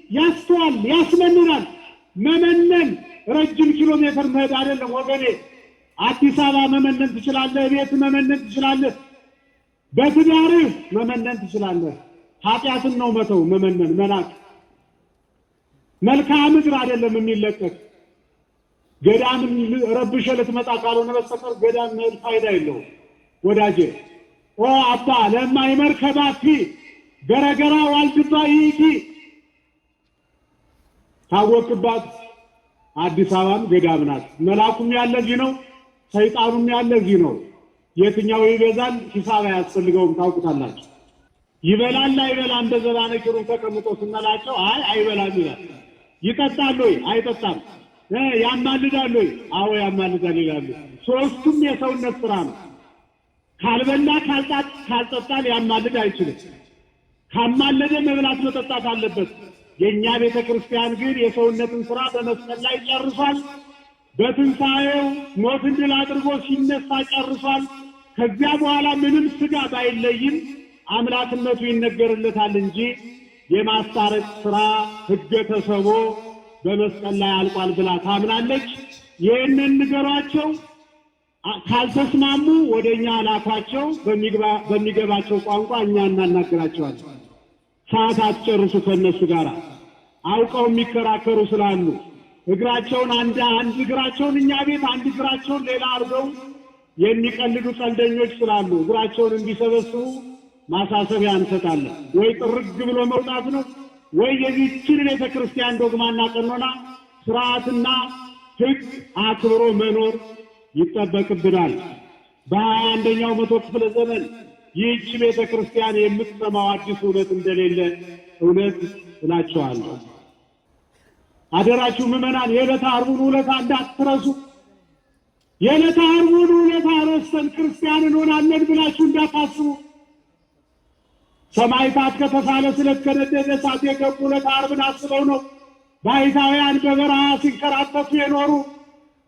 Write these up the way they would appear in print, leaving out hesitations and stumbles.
ያስተዋል ያስመንናል። መመነን ረጅም ኪሎ ሜትር መሄድ አይደለም ወገኔ። አዲስ አበባ መመነን ትችላለህ፣ ቤት መመነን ትችላለህ፣ በትዳርህ መመነን ትችላለህ። ኃጢአትን ነው መተው መመነን መናቅ። መልክዓ ምድር አይደለም የሚለቀቅ። ገዳምን ረብሸ ልትመጣ ካልሆነ በስተቀር ገዳም መሄድ ፋይዳ የለውም ወዳጄ። ኦ አባ ለማይመር ከባቲ ገረገራ ዋልድባ ይቂ ታወቅባት። አዲስ አበባም ገዳም ናት። መልአኩም ያለ እዚህ ነው፣ ሰይጣኑም ያለ እዚህ ነው። የትኛው ይበዛል? ሂሳብ አያስፈልገውም። ታውቁታላችሁ። ይበላል አይበላም? በዘባነ ኪሩ ተቀምጦ ስንላቸው አይ አይበላም ይላል። ይጠጣል ወይ? አይጠጣም። ያማልዳል ወይ? አዎ ያማልዳል ይላሉ። ሶስቱም የሰውነት ስራ ነው። ካልበላ ካልጠጣ ሊያማልድ አይችልም። ካማለደ መብላት መጠጣት አለበት። የኛ ቤተ ክርስቲያን ግን የሰውነትን ስራ በመስቀል ላይ ጨርሷል። በትንሣኤው ሞትን ድል አድርጎ ሲነሳ ጨርሷል። ከዚያ በኋላ ምንም ስጋ ባይለይም አምላክነቱ ይነገርለታል እንጂ የማስታረቅ ስራ ሕገ ተሰቦ በመስቀል ላይ አልቋል ብላ ታምናለች። ይህንን ንገሯቸው። ካልተስማሙ ወደኛ ላኳቸው። በሚገባቸው ቋንቋ እኛ እናናገራቸዋለን። ሰዓት አትጨርሱ ከነሱ ጋር አውቀው የሚከራከሩ ስላሉ እግራቸውን አንድ እግራቸውን እኛ ቤት አንድ እግራቸውን ሌላ አድርገው የሚቀልዱ ቀልደኞች ስላሉ እግራቸውን እንዲሰበስቡ ማሳሰቢያ እንሰጣለን። ወይ ጥርግ ብሎ መውጣት ነው ወይ የዚህችን ቤተ ክርስቲያን ዶግማና ቀኖና ስርዓትና ሕግ አክብሮ መኖር ይጠበቅብናል። በ21ኛው መቶ ክፍለ ዘመን ይህች ቤተ ክርስቲያን የምትሰማው አዲስ እውነት እንደሌለ እውነት እላቸዋለሁ። አደራችሁ ምዕመናን፣ የዕለተ ዓርቡን ውለታ እንዳትረሱ። የዕለተ ዓርቡን ውለታ ረስተን ክርስቲያን እንሆናለን ብላችሁ እንዳታስቡ። ሰማዕታት ከተሳለ ስለት ከነደደ እሳት የገቡ ዕለተ ዓርብን አስበው ነው። ባሕታውያን በበረሃ ሲንከራተቱ የኖሩ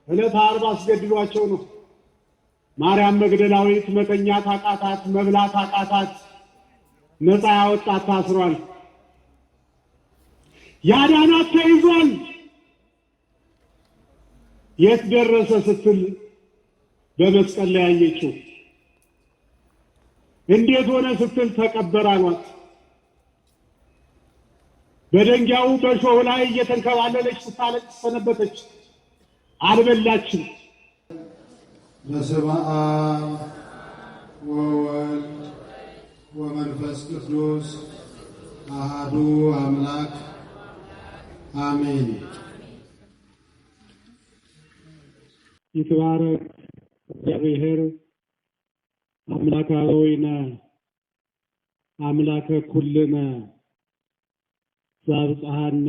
ዕለተ ዓርብ አስገድዷቸው ነው። ማርያም መግደላዊት መተኛት አቃታት፣ መብላት አቃታት፣ ነፃ ያወጣት ታስሯል። ያዳናት ተይዟል። የት ደረሰ ስትል በመስቀል ላይ ያየችው። እንዴት ሆነ ስትል ተቀበረ አሏት። በደንጊያው በሾህ ላይ እየተንከባለለች ስታለቅስ ሰነበተች። አልበላችም። በስመ አብ ወወልድ ወመንፈስ ቅዱስ አሐዱ አምላክ አሜን። ይትባረክ እግዚአብሔር አምላከ አበዊነ አምላከ ኩልነ ዘአብጽሐነ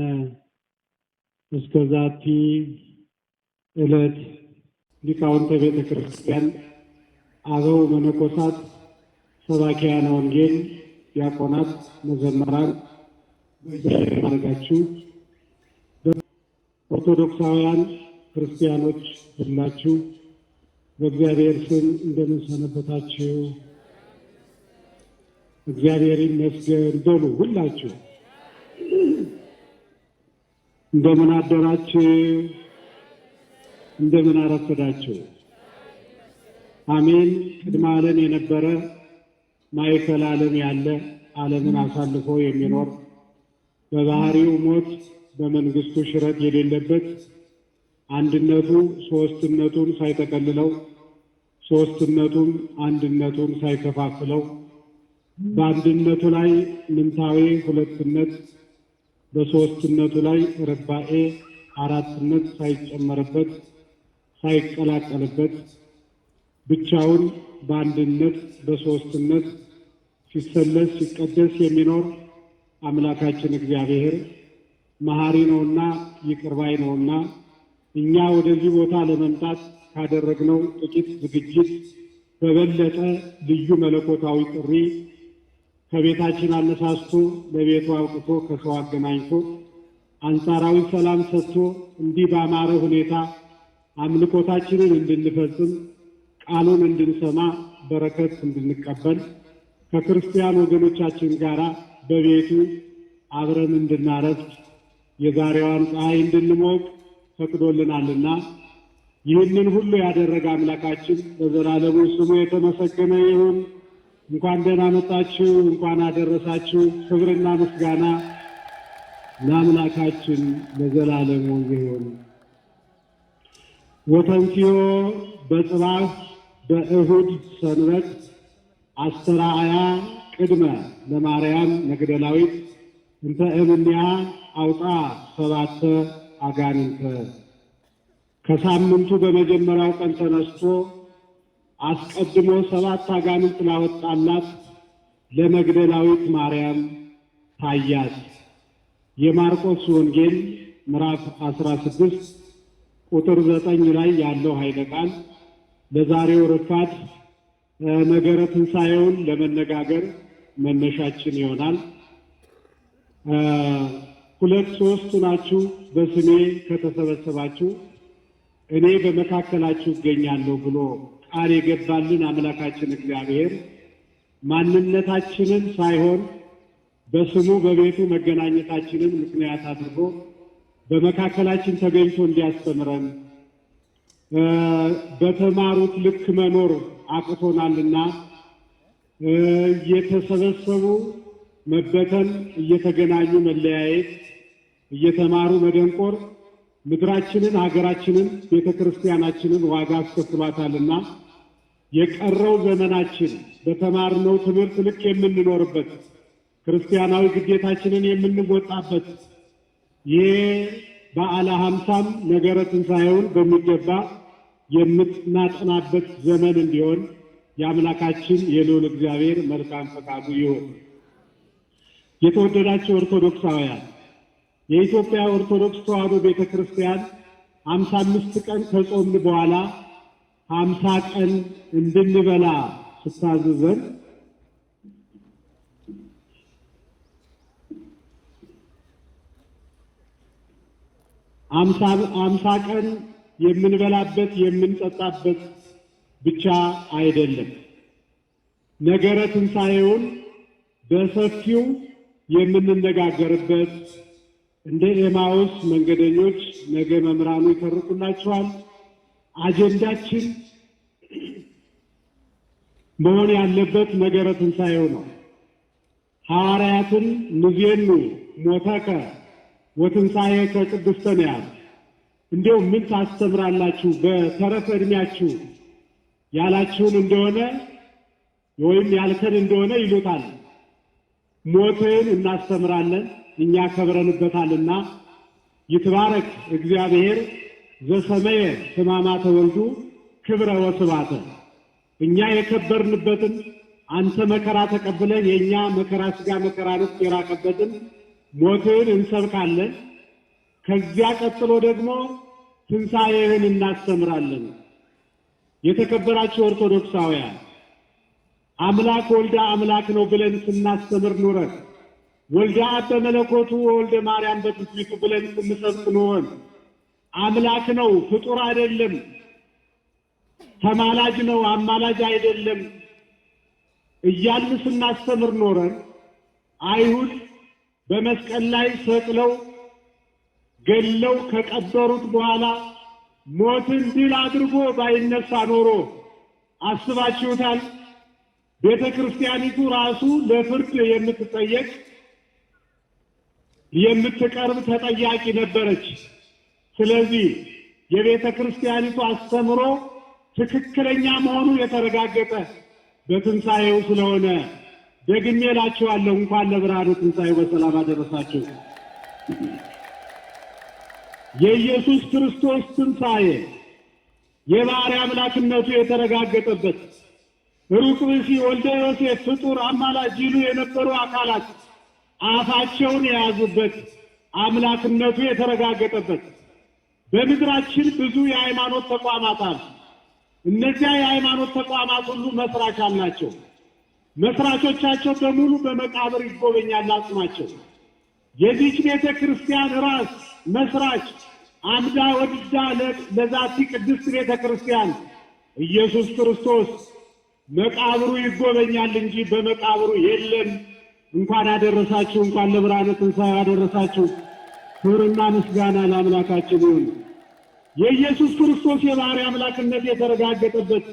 እስከ ዛቲ ዕለት። ሊቃውንተ ቤተ ክርስቲያን፣ አበው መነኮሳት፣ ሰባኪያነ ወንጌል፣ ዲያቆናት፣ መዘመራን በየማዕረጋችሁ ኦርቶዶክሳውያን ክርስቲያኖች ሁላችሁ በእግዚአብሔር ስም እንደምን ሰነበታችሁ? እግዚአብሔር ይመስገን በሉ። ሁላችሁ እንደምን አደራችሁ? እንደምን አረፈዳችሁ? አሜን። ቅድመ ዓለም የነበረ ማዕከለ ዓለም ያለ ዓለምን አሳልፎ የሚኖር በባህሪው ሞት በመንግስቱ ሽረት የሌለበት አንድነቱ ሶስትነቱን ሳይጠቀልለው ሶስትነቱን አንድነቱን ሳይከፋፍለው በአንድነቱ ላይ ምንታዌ ሁለትነት በሶስትነቱ ላይ ርባኤ አራትነት ሳይጨመርበት ሳይቀላቀልበት ብቻውን በአንድነት በሶስትነት ሲሰለስ ሲቀደስ የሚኖር አምላካችን እግዚአብሔር መሐሪ ነውና ይቅር ባይ ነውና እኛ ወደዚህ ቦታ ለመምጣት ካደረግነው ጥቂት ዝግጅት በበለጠ ልዩ መለኮታዊ ጥሪ ከቤታችን አነሳስቶ ለቤቱ አውጥቶ ከሰው አገናኝቶ አንጻራዊ ሰላም ሰጥቶ እንዲህ ባማረ ሁኔታ አምልኮታችንን እንድንፈጽም ቃሉን እንድንሰማ በረከት እንድንቀበል ከክርስቲያን ወገኖቻችን ጋር በቤቱ አብረን እንድናረፍድ የዛሬዋን ፀሐይ እንድንሞቅ ፈቅዶልናልና ይህንን ሁሉ ያደረገ አምላካችን ለዘላለሙ ስሙ የተመሰገነ ይሁን። እንኳን ደህና መጣችሁ፣ እንኳን አደረሳችሁ። ክብርና ምስጋና ለአምላካችን ለዘላለሙ ይሁን። ወተንሥኦ በጽባሕ በእሁድ ሰንበት አስተርአያ ቅድመ ለማርያም መግደላዊት እንተ እምኔሃ አውጣ ሰባተ አጋንንተ። ከሳምንቱ በመጀመሪያው ቀን ተነስቶ አስቀድሞ 7 አጋንንት ላወጣላት ለመግደላዊት ማርያም ታያት። የማርቆስ ወንጌል ምዕራፍ 16 ቁጥር 9 ላይ ያለው ኃይለ ቃል ለዛሬው ረፋድ ነገረ ትንሣኤውን ለመነጋገር መነሻችን ይሆናል። 2-3 ናችሁ በስሜ ከተሰበሰባችሁ እኔ በመካከላችሁ እገኛለሁ ብሎ ቃል የገባልን አምላካችን እግዚአብሔር ማንነታችንን ሳይሆን በስሙ በቤቱ መገናኘታችንን ምክንያት አድርጎ በመካከላችን ተገኝቶ እንዲያስተምረን በተማሩት ልክ መኖር አቅቶናልና እየተሰበሰቡ መበተን፣ እየተገናኙ መለያየት፣ እየተማሩ መደንቆር ምድራችንን፣ ሀገራችንን፣ ቤተክርስቲያናችንን ዋጋ አስከፍሏታልና የቀረው ዘመናችን በተማርነው ትምህርት ልክ የምንኖርበት ክርስቲያናዊ ግዴታችንን የምንወጣበት ይህ በዓለ ሀምሳም ነገረ ትንሣኤውን በሚገባ የምናጠናበት ዘመን እንዲሆን የአምላካችን የልዑል እግዚአብሔር መልካም ፈቃዱ ይሁን። የተወደዳችሁ ኦርቶዶክሳውያን የኢትዮጵያ ኦርቶዶክስ ተዋሕዶ ቤተክርስቲያን 55 ቀን ከጾምን በኋላ 50 ቀን እንድንበላ ስታዘዘን አምሳ ቀን የምንበላበት የምንጠጣበት ብቻ አይደለም። ነገረ ትንሣኤውን በሰፊው የምንነጋገርበት እንደ ኤማውስ መንገደኞች ነገ መምህራኑ ይተርኩላችኋል። አጀንዳችን መሆን ያለበት ነገረ ትንሣኤው ነው። ሐዋርያትን ንዜኑ ሞተከ ወትንሣኤከ ቅድስተ ነያት፣ እንዲያው ምን ታስተምራላችሁ በተረፈ ዕድሜያችሁ ያላችሁን እንደሆነ ወይም ያልከን እንደሆነ ይሉታል። ሞትን እናስተምራለን እኛ ከብረንበታልና ይትባረክ እግዚአብሔር ዘሰመየ ሕማማተ ወልዱ ክብረ ወስባተ። እኛ የከበርንበትን አንተ መከራ ተቀብለን የእኛ መከራ ሥጋ መከራ ነፍስ የራቀበትን ሞትን እንሰብካለን። ከዚያ ቀጥሎ ደግሞ ትንሣኤህን እናስተምራለን። የተከበራችሁ ኦርቶዶክሳውያን አምላክ ወልደ አምላክ ነው ብለን ስናስተምር ኑረን ወልደ አብ በመለኮቱ ወልደ ማርያም በትስብእቱ ብለን ስንሰብክ ኑረን አምላክ ነው ፍጡር አይደለም፣ ተማላጅ ነው አማላጅ አይደለም እያልን ስናስተምር ኖረን አይሁድ በመስቀል ላይ ሰቅለው ገለው ከቀበሩት በኋላ ሞትን ድል አድርጎ ባይነሳ ኖሮ አስባችሁታል? ቤተ ክርስቲያኒቱ ራሱ ለፍርድ የምትጠየቅ የምትቀርብ ተጠያቂ ነበረች። ስለዚህ የቤተ ክርስቲያኒቱ አስተምሮ ትክክለኛ መሆኑ የተረጋገጠ በትንሣኤው ስለሆነ ደግሜ እላችኋለሁ እንኳን ለብርሃነ ትንሣኤው በሰላም አደረሳችሁ። የኢየሱስ ክርስቶስ ትንሣኤ የባሕርይ አምላክነቱ የተረጋገጠበት ሩቅ ብእሲ ወልደ ዮሴፍ ፍጡር አማላጅ ይሉ የነበሩ አካላት አፋቸውን የያዙበት አምላክነቱ የተረጋገጠበት በምድራችን ብዙ የሃይማኖት ተቋማት አሉ። እነዚያ የሃይማኖት ተቋማት ሁሉ መስራች አላቸው። መስራቾቻቸው በሙሉ በመቃብር ይጎበኛል አጽማቸው። የዚች ቤተ ክርስቲያን ራስ መስራች አምዳ ወድዳ ለዛቲ ቅድስት ቤተ ክርስቲያን ኢየሱስ ክርስቶስ መቃብሩ ይጎበኛል እንጂ በመቃብሩ የለም። እንኳን አደረሳችሁ፣ እንኳን ለብርሃነ ትንሣኤው አደረሳችሁ። ክብርና ምስጋና ለአምላካችን ይሁን። የኢየሱስ ክርስቶስ የባሕርይ አምላክነት የተረጋገጠበት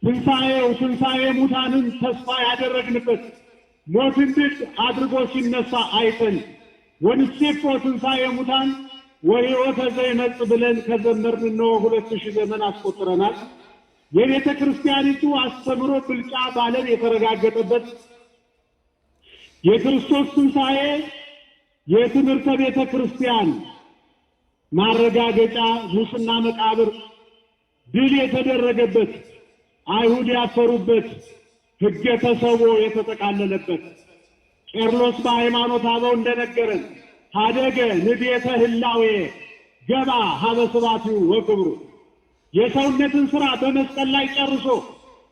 ትንሣኤው ትንሣኤ ሙታንን ተስፋ ያደረግንበት ሞትን ድል አድርጎ ሲነሳ አይተን ወንሴፎ ትንሣኤ ሙታን ወሕይወተ ዘይመጽእ ብለን ከዘመርን እነሆ 2000 ዘመን አስቆጥረናል። የቤተ ክርስቲያኒቱ አስተምሮ ብልጫ በዓለም የተረጋገጠበት የክርስቶስ ትንሣኤ የትምህርተ ቤተ ክርስቲያን ማረጋገጫ ሙስና መቃብር ድል የተደረገበት አይሁድ ያፈሩበት ሕገ ተሰብኦ የተጠቃለለበት ቄርሎስ በሃይማኖት አበው እንደነገረን ሀደገ ንዴተ ህላዌ ገባ ሀበ ስብሐቲሁ ወክብሩ የሰውነትን ሥራ በመስቀል ላይ ጨርሶ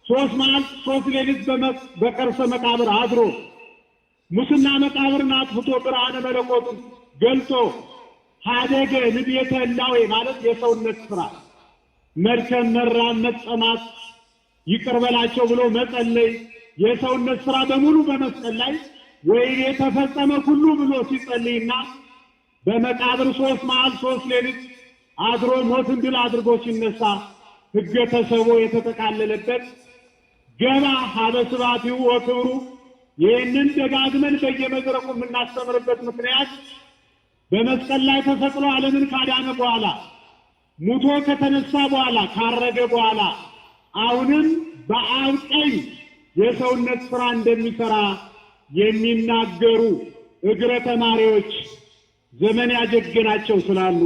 3 መዓልት 3 ሌሊት በከርሰ መቃብር አድሮ ሙስና መቃብርን አጥፍቶ ብርሃነ መለኮቱን ገልጦ ሀደገ ንዴተ ህላዌ ማለት የሰውነት ሥራ መድከም፣ መራብ፣ መጠማት ይቅር በላቸው ብሎ መጸለይ የሰውነት ሥራ በሙሉ በመስቀል ላይ ወይኔ ተፈጸመ ሁሉ ብሎ ሲጸልይና በመቃብር 3 መዓልት 3 ሌሊት አድሮ ሞትን ድል አድርጎ ሲነሳ ሕገ ተሰብኦ የተጠቃለለበት ገባ ሀበ ስብሐቲሁ ወክብሩ ይህንን ደጋግመን በየመድረኩ የምናስተምርበት ምክንያት በመስቀል ላይ ተሰቅሎ ዓለምን ካዳነ በኋላ ሙቶ ከተነሳ በኋላ ካረገ በኋላ አሁንም በአብ ቀኝ የሰውነት ሥራ እንደሚሠራ የሚናገሩ እግረ ተማሪዎች ዘመን ያጀገናቸው ስላሉ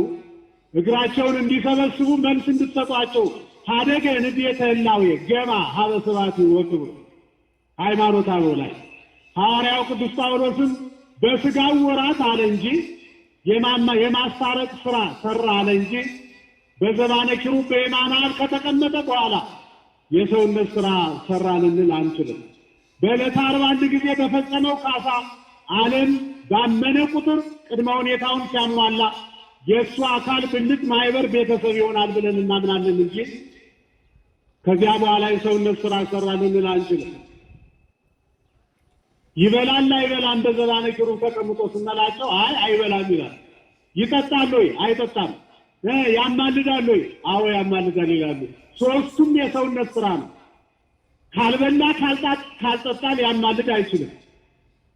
እግራቸውን እንዲሰበስቡ መልስ እንድትሰጧቸው ሀደገ ንዴተ ህላዌ ገባ ሀበ ስብሐቲሁ ወክብሩ ሃይማኖተ አበው ላይ ሐዋርያው ቅዱስ ጳውሎስም በሥጋው ወራት አለ እንጂ የማስታረቅ ሥራ ሠራ አለ እንጂ በዘባነ ኪሩብ በየማነ አብ ከተቀመጠ በኋላ የሰውነት ሥራ ሠራ ልንል አንችልም። በዕለተ ዓርብ አንድ ጊዜ በፈጸመው ካሳ ዓለም ባመነ ቁጥር ቅድመ ሁኔታውን ሲያሟላ የእሱ አካል ብልት ማኅበር ቤተሰብ ይሆናል ብለን እናምናለን እንጂ ከዚያ በኋላ የሰውነት ሥራ ሠራ ልንል አንችልም። ይበላል አይበላም በዘባነ ኪሩብ ተቀምጦ ስንላቸው አይበላም ይላል። ይጠጣል ወይ? አይጠጣም። ያማልዳል ወይ? አዎ ያማልዳል ይላሉ። ሦስቱም የሰውነት ሥራ ነው። ካልበላ ካልጠጣ ሊያማልድ አይችልም።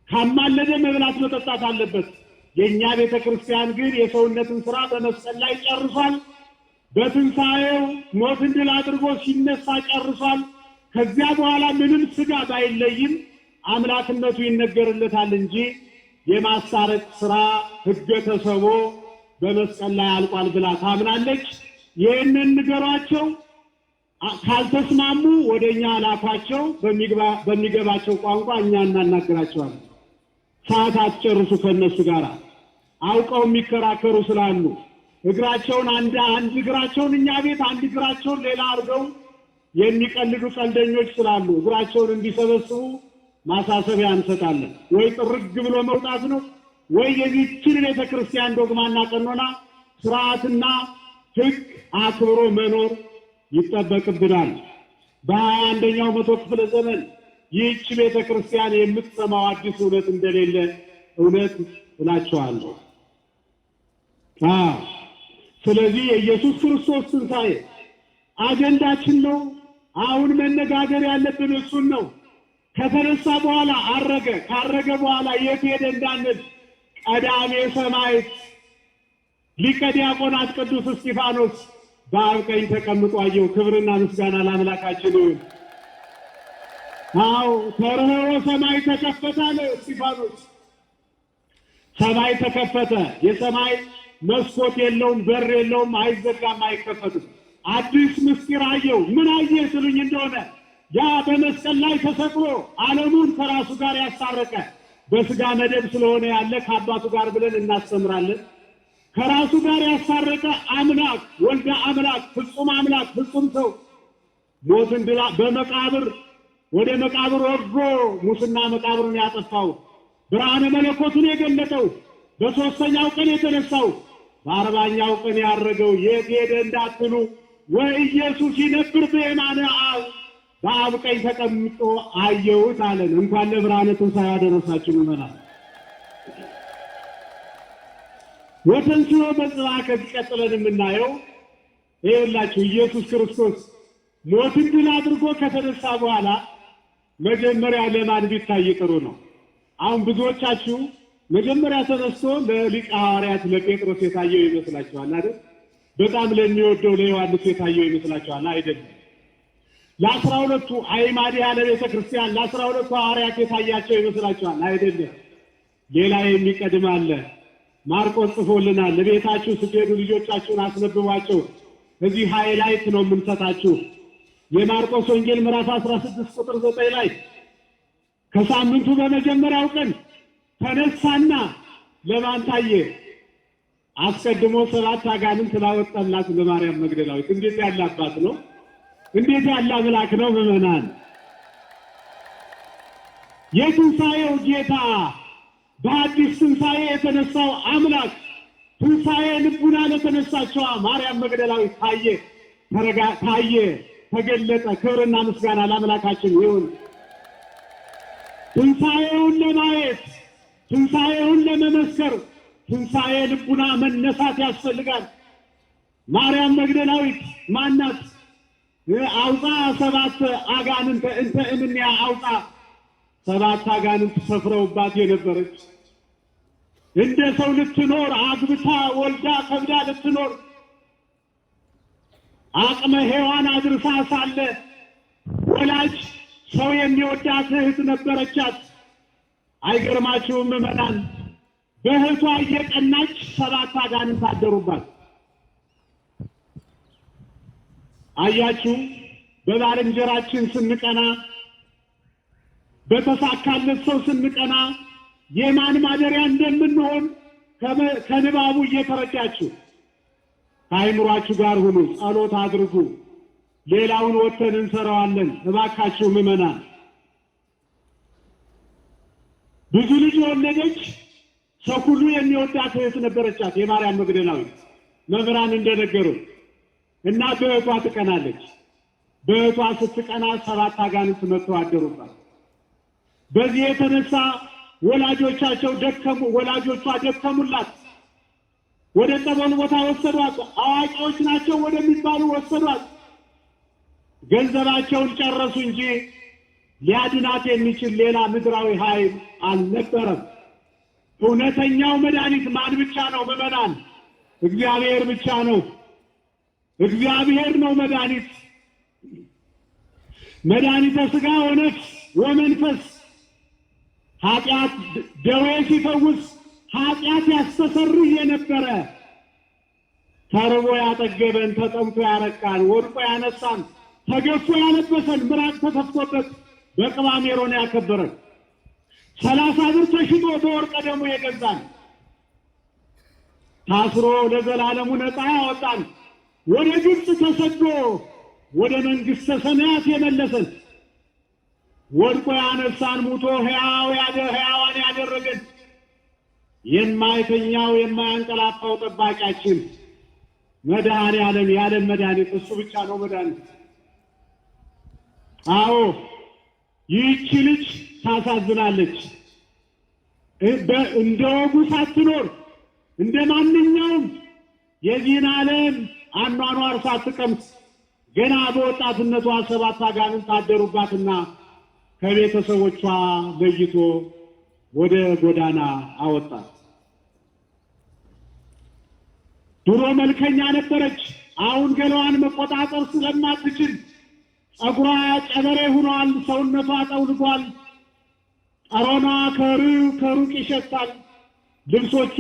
ካማለደ መብላት መጠጣት አለበት። የእኛ ቤተ ክርስቲያን ግን የሰውነትን ሥራ በመስቀል ላይ ጨርሷል። በትንሣኤው ሞትን ድል አድርጎ ሲነሳ ጨርሷል። ከዚያ በኋላ ምንም ሥጋ ባይለይም አምላክነቱ ይነገርለታል እንጂ የማስታረቅ ሥራ ሕገ ተሰብኦ በመስቀል ላይ አልቋል ብላ ታምናለች። ይህንን ንገሯቸው። ካልተስማሙ ወደኛ ላኳቸው። በሚገባቸው ቋንቋ እኛ እናናገራቸዋለን። ሰዓት አትጨርሱ። ከነሱ ጋር አውቀው የሚከራከሩ ስላሉ እግራቸውን አንድ እግራቸውን እኛ ቤት አንድ እግራቸውን ሌላ አድርገው የሚቀልዱ ቀልደኞች ስላሉ እግራቸውን እንዲሰበስቡ ማሳሰቢያ እንሰጣለን። ወይ ጥርግ ብሎ መውጣት ነው ወይ የዚችን ቤተ ክርስቲያን ዶግማና ቀኖና ስርዓትና ሕግ አክብሮ መኖር ይጠበቅብናል። በ21ኛው መቶ ክፍለ ዘመን ይህች ቤተ ክርስቲያን የምትሰማው አዲስ እውነት እንደሌለ እውነት እላቸዋለሁ። ስለዚህ የኢየሱስ ክርስቶስ ትንሣኤ አጀንዳችን ነው። አሁን መነጋገር ያለብን እሱን ነው። ከተነሳ በኋላ አረገ፣ ካረገ በኋላ የት ሄደ እንዳንል ቀዳሜ ሰማዕት ሊቀ ዲያቆናት ቅዱስ እስጢፋኖስ በአብ ቀኝ ተቀምጦ አየሁ። ክብርና ምስጋና ለአምላካችን ይሁን። አዎ ተርኅሮ ሰማይ ተከፈተ አለ እስጢፋኖስ። ሰማይ ተከፈተ። የሰማይ መስኮት የለውም፣ በር የለውም፣ አይዘጋም፣ አይከፈትም። አዲስ ምስጢር አየሁ። ምን አየህ ስሉኝ እንደሆነ ያ በመስቀል ላይ ተሰቅሎ ዓለሙን ከራሱ ጋር ያስታረቀ በሥጋ መደብ ስለሆነ ያለ ከአባቱ ጋር ብለን እናስተምራለን። ከራሱ ጋር ያስታረቀ አምላክ ወልደ አምላክ ፍጹም አምላክ ፍጹም ሰው ሞትን ድል በመቃብር ወደ መቃብር ወርዶ ሙስና መቃብርን ያጠፋው ብርሃነ መለኮቱን የገለጠው በሦስተኛው ቀን የተነሳው በ40ኛው ቀን ያረገው የት ሄደ እንዳትሉ ወኢየሱስ ይነብር በየማነ አብ በአብ ቀኝ ተቀምጦ አየሁት አለን። እንኳን ለብርሃነ ትንሣኤ ያደረሳችሁ ምእመናን። ወተንሥኦ በጽብዓ ከዚህ ቀጥለን የምናየው ይኸውላችሁ ኢየሱስ ክርስቶስ ሞትን ድል አድርጎ ከተነሳ በኋላ መጀመሪያ ለማን ቢታይ ጥሩ ነው? አሁን ብዙዎቻችሁ መጀመሪያ ተነስቶ ለሊቀ ሐዋርያት ለጴጥሮስ የታየው ይመስላችኋል አይደል? በጣም ለሚወደው ለዮሐንስ የታየው ይመስላችኋል አይደለም? ለ12ቱ አዕማደ ለቤተ ክርስቲያን ለ12ቱ ሐዋርያት የታያቸው ይመስላችኋል አይደለም? ሌላ የሚቀድም አለ። ማርቆስ ጽፎልናል። ለቤታችሁ ስትሄዱ ልጆቻችሁን አስነብቧቸው። እዚህ ሃይላይት ነው የምንሰጣችሁ። የማርቆስ ወንጌል ምዕራፍ 16 ቁጥር 9 ላይ ከሳምንቱ በመጀመሪያው ቀን ተነሳና ለማን ታየ? አስቀድሞ 7 አጋንንት ላወጣላት ለማርያም መግደላዊት። እንዴት ያለ አባት ነው! እንዴት ያለ አምላክ ነው! ምዕመናን፣ የትንሣኤው ጌታ በአዲስ ትንሣኤ የተነሳው አምላክ ትንሣኤ ልቡና ለተነሳቸዋ ማርያም መግደላዊት ታየ፣ ተገለጠ። ክብርና ምስጋና ለአምላካችን ይሁን። ትንሣኤውን ለማየት ትንሣኤውን ለመመስከር ትንሣኤ ልቡና መነሳት ያስፈልጋል። ማርያም መግደላዊት ማናት? አውጣ 7 አጋንንት እንተ እምኔሃ አውጣ 7 አጋንንት ሰፍረውባት የነበረች እንደ ሰው ልትኖር አግብታ ወልዳ ከብዳ ልትኖር አቅመ ሔዋን አድርሳ ሳለ ወላጅ ሰው የሚወዳት እህት ነበረቻት። አይገርማችሁም ምዕመናን? በእህቷ እየቀናች 7 አጋንንት አደሩባት። አያችሁ፣ በባልንጀራችን ስንቀና፣ በተሳካለት ሰው ስንቀና የማን ማደሪያ እንደምንሆን ከንባቡ እየተረዳችሁ ከአይምሯችሁ ጋር ሁኑ፣ ጸሎት አድርጉ። ሌላውን ወተን እንሰራዋለን። እባካችሁ ምዕመናን፣ ብዙ ልጅ ወለደች። ሰው ሁሉ የሚወዳት እህት ነበረቻት፣ የማርያም መግደላዊት። መምህራን እንደነገሩ እና በእህቷ ትቀናለች። በእህቷ ስትቀና 7 አጋንንት መጥተው አደሩባት። በዚህ የተነሳ ወላጆቿ ደከሙላት። ወደ ጸበል ቦታ ወሰዷት። አዋቂዎች ናቸው ወደሚባሉ ወሰዷት። ገንዘባቸውን ጨረሱ እንጂ ሊያድናት የሚችል ሌላ ምድራዊ ኃይል አልነበረም። እውነተኛው መድኃኒት ማን ብቻ ነው ምዕመናን? እግዚአብሔር ብቻ ነው። እግዚአብሔር ነው መድኃኒት። መድኃኒተ ሥጋ ወነፍስ ወመንፈስ። ኃጢአት ደዌ ሲፈውስ ኃጢአት ያስተሰርይ የነበረ ተርቦ ያጠገበን፣ ተጠምቶ ያረካን፣ ወድቆ ያነሳን፣ ተገፎ ያለበሰን፣ ምራቅ ተተፍቶበት በቅባ ሜሮን ያከበረን፣ 30 ብር ተሽጦ በወርቀ ደሙ የገዛን፣ ታስሮ ለዘላለሙ ነፃ ያወጣን፣ ወደ ግብፅ ተሰዶ ወደ መንግሥተ ሰማያት የመለሰን፣ ወድቆ ያነሳን፣ ሙቶ ሕያዋን ያደረገን፣ የማይተኛው የማያንቀላፋው ጠባቂያችን መድኃኔ ዓለም የዓለም መድኃኒት እሱ ብቻ ነው መድኃኒት። አዎ ይህቺ ልጅ ታሳዝናለች። እንደ ወጉ ሳትኖር እንደ ማንኛውም የዚህን ዓለም አኗኗር ሳትቀምስ ገና በወጣትነቷ 7 አጋንንት ታደሩባትና ከቤተሰቦቿ ለይቶ ወደ ጎዳና አወጣት። ድሮ መልከኛ ነበረች። አሁን ገላዋን መቆጣጠር ስለማትችል ጸጉሯ ጨበሬ ሆኗል። ሰውነቷ ጠውልጓል። ጠረኗ ከሩቅ ይሸታል። ልብሶቿ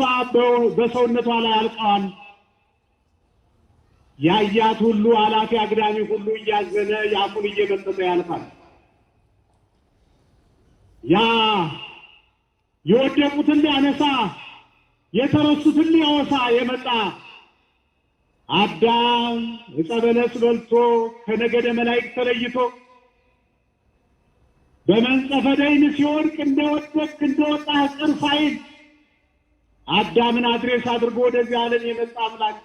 በሰውነቷ ላይ አልቀዋል። ያያት ሁሉ አላፊ አግዳሚ ሁሉ እያዘነ ያፉን እየመጠጠ ያልፋል። ያ የወደቁትን ሊያነሳ የተረሱትን ሊያወሳ የመጣ አዳም ዕፀ በለስ በልቶ ከነገደ መላእክት ተለይቶ በመንጸፈ ደይን ሲወድቅ እንደወጣ ቅር ሳይል አዳምን አድሬስ አድርጎ ወደዚህ ዓለም የመጣ አምላክ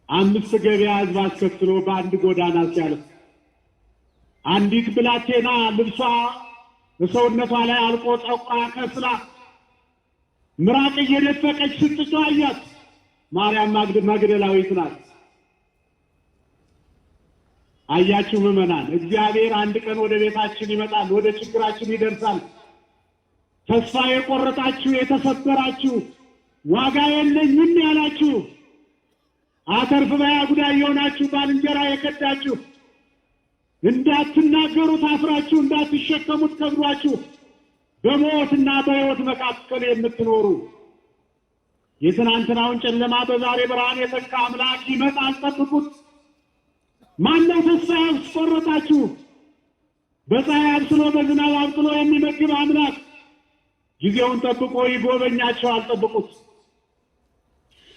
5 ገበያ ሕዝብ አስከትሎ በአንድ ጎዳና ሲያልፍ አንዲት ብላቴና ልብሷ በሰውነቷ ላይ አልቆ ጠቁራ ከስላ ምራቅ እየደፈቀች ስትጮህ አያት። ማርያም መግደላዊት ናት። አያችሁ ምዕመናን፣ እግዚአብሔር አንድ ቀን ወደ ቤታችን ይመጣል፣ ወደ ችግራችን ይደርሳል። ተስፋ የቆረጣችሁ የተሰበራችሁ፣ ዋጋ የለኝም ያላችሁ፣ አተርፍ በያ ጉዳይ የሆናችሁ፣ ባልንጀራ የከዳችሁ፣ እንዳትናገሩት አፍራችሁ፣ እንዳትሸከሙት ከብዷችሁ፣ በሞትና በሕይወት መካከል የምትኖሩ የትናንትናውን ጨለማ በዛሬ ብርሃን የተካ አምላክ ይመጣል፣ ጠብቁት። ማነው ተስፋ ያስቆረጣችሁ? በፀሐይ አብስሎ በዝናብ አብቅሎ የሚመግብ አምላክ ጊዜውን ጠብቆ ይጎበኛቸዋል፣ ጠብቁት።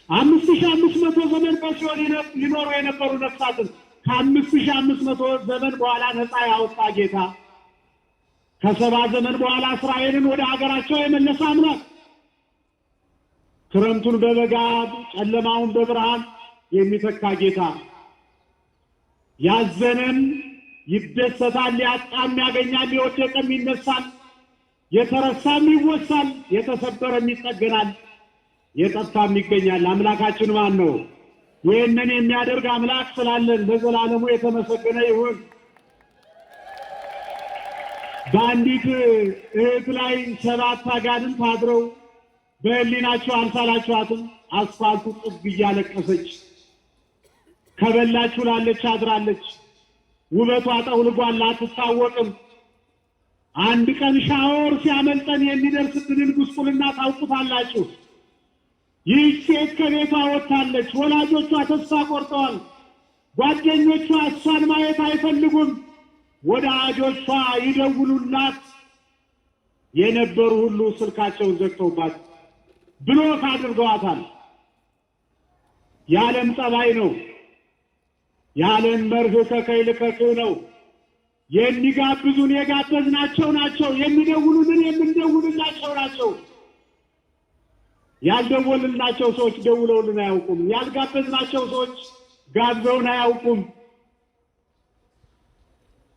5500 ዘመን በሲኦል ይኖሩ የነበሩ ነፍሳትን ከ5500 ዘመን በኋላ ነፃ ያወጣ ጌታ፣ ከ70 ዘመን በኋላ እስራኤልን ወደ ሀገራቸው የመለሰ አምላክ፣ ክረምቱን በበጋ ጨለማውን በብርሃን የሚተካ ጌታ፣ ያዘነም ይደሰታል፣ ያጣም ያገኛል፣ የወደቀም ይነሳል፣ የተረሳም ይወሳል፣ የተሰበረም ይጠገናል፣ የጠፋም ይገኛል። አምላካችን ማን ነው? ይህንን የሚያደርግ አምላክ ስላለን ለዘላለሙ የተመሰገነ ይሁን። በአንዲት እህት ላይ 7 አጋንንት አድረው በሕሊናቸው አልሳላችኋትም? አስፋልቱ ጥግ እያለቀሰች ከበላችሁ ላለች አድራለች። ውበቷ ጠውልጓል፣ አትታወቅም። አንድ ቀን ሻወር ሲያመልጠን የሚደርስብንን ጉስቁልና ታውቁታላችሁ። ይህች ሴት ከቤቷ ወጥታለች። ወላጆቿ ተስፋ ቆርጠዋል። ጓደኞቿ እሷን ማየት አይፈልጉም። ወዳጆቿ ይደውሉላት የነበሩ ሁሉ ስልካቸውን ዘግተውባት ብሎክ አድርገዋታል። የዓለም ጠባይ ነው። የዓለም መርህ ከከይል ከክህ ነው። የሚጋብዙን የጋበዝናቸው ናቸው። የሚደውሉልን የምንደውልላቸው ናቸው። ያልደወልናቸው ሰዎች ደውለውልን አያውቁም። ያልጋበዝናቸው ሰዎች ጋብዘውን አያውቁም።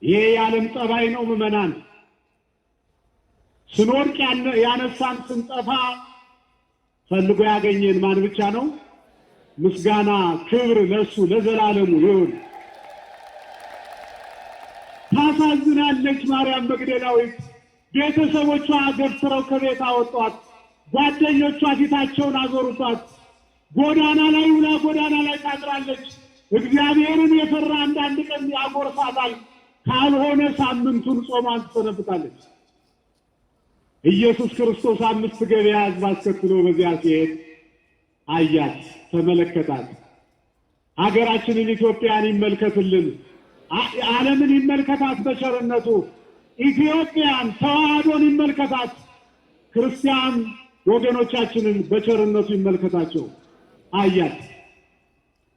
ይሄ የዓለም ጠባይ ነው ምዕመናን። ስንወድቅ ያነሳን፣ ስንጠፋ ፈልጎ ያገኘን ማን ብቻ ነው? ምስጋና ክብር ለሱ ለዘላለሙ ይሁን። ታሳዝናለች ማርያም መግደላዊት። ቤተሰቦቿ ገፍትረው ከቤት አወጧት። ጓደኞቿ ፊታቸውን አዞሩባት። ጎዳና ላይ ውላ ጎዳና ላይ ታድራለች። እግዚአብሔርን የፈራ አንዳንድ ቀን ያጎርሳታል፣ ካልሆነ ሳምንቱን ጾሟን ትሰነብታለች። ኢየሱስ ክርስቶስ 5 ገበያ ሕዝብ አስከትሎ በዚያ ሲሄድ አያት፣ ተመለከታት። ሀገራችንን ኢትዮጵያን ይመልከትልን፣ ዓለምን ይመልከታት በቸርነቱ። ኢትዮጵያን ተዋህዶን ይመልከታት፣ ክርስቲያን ወገኖቻችንን በቸርነቱ ይመልከታቸው። አያት፣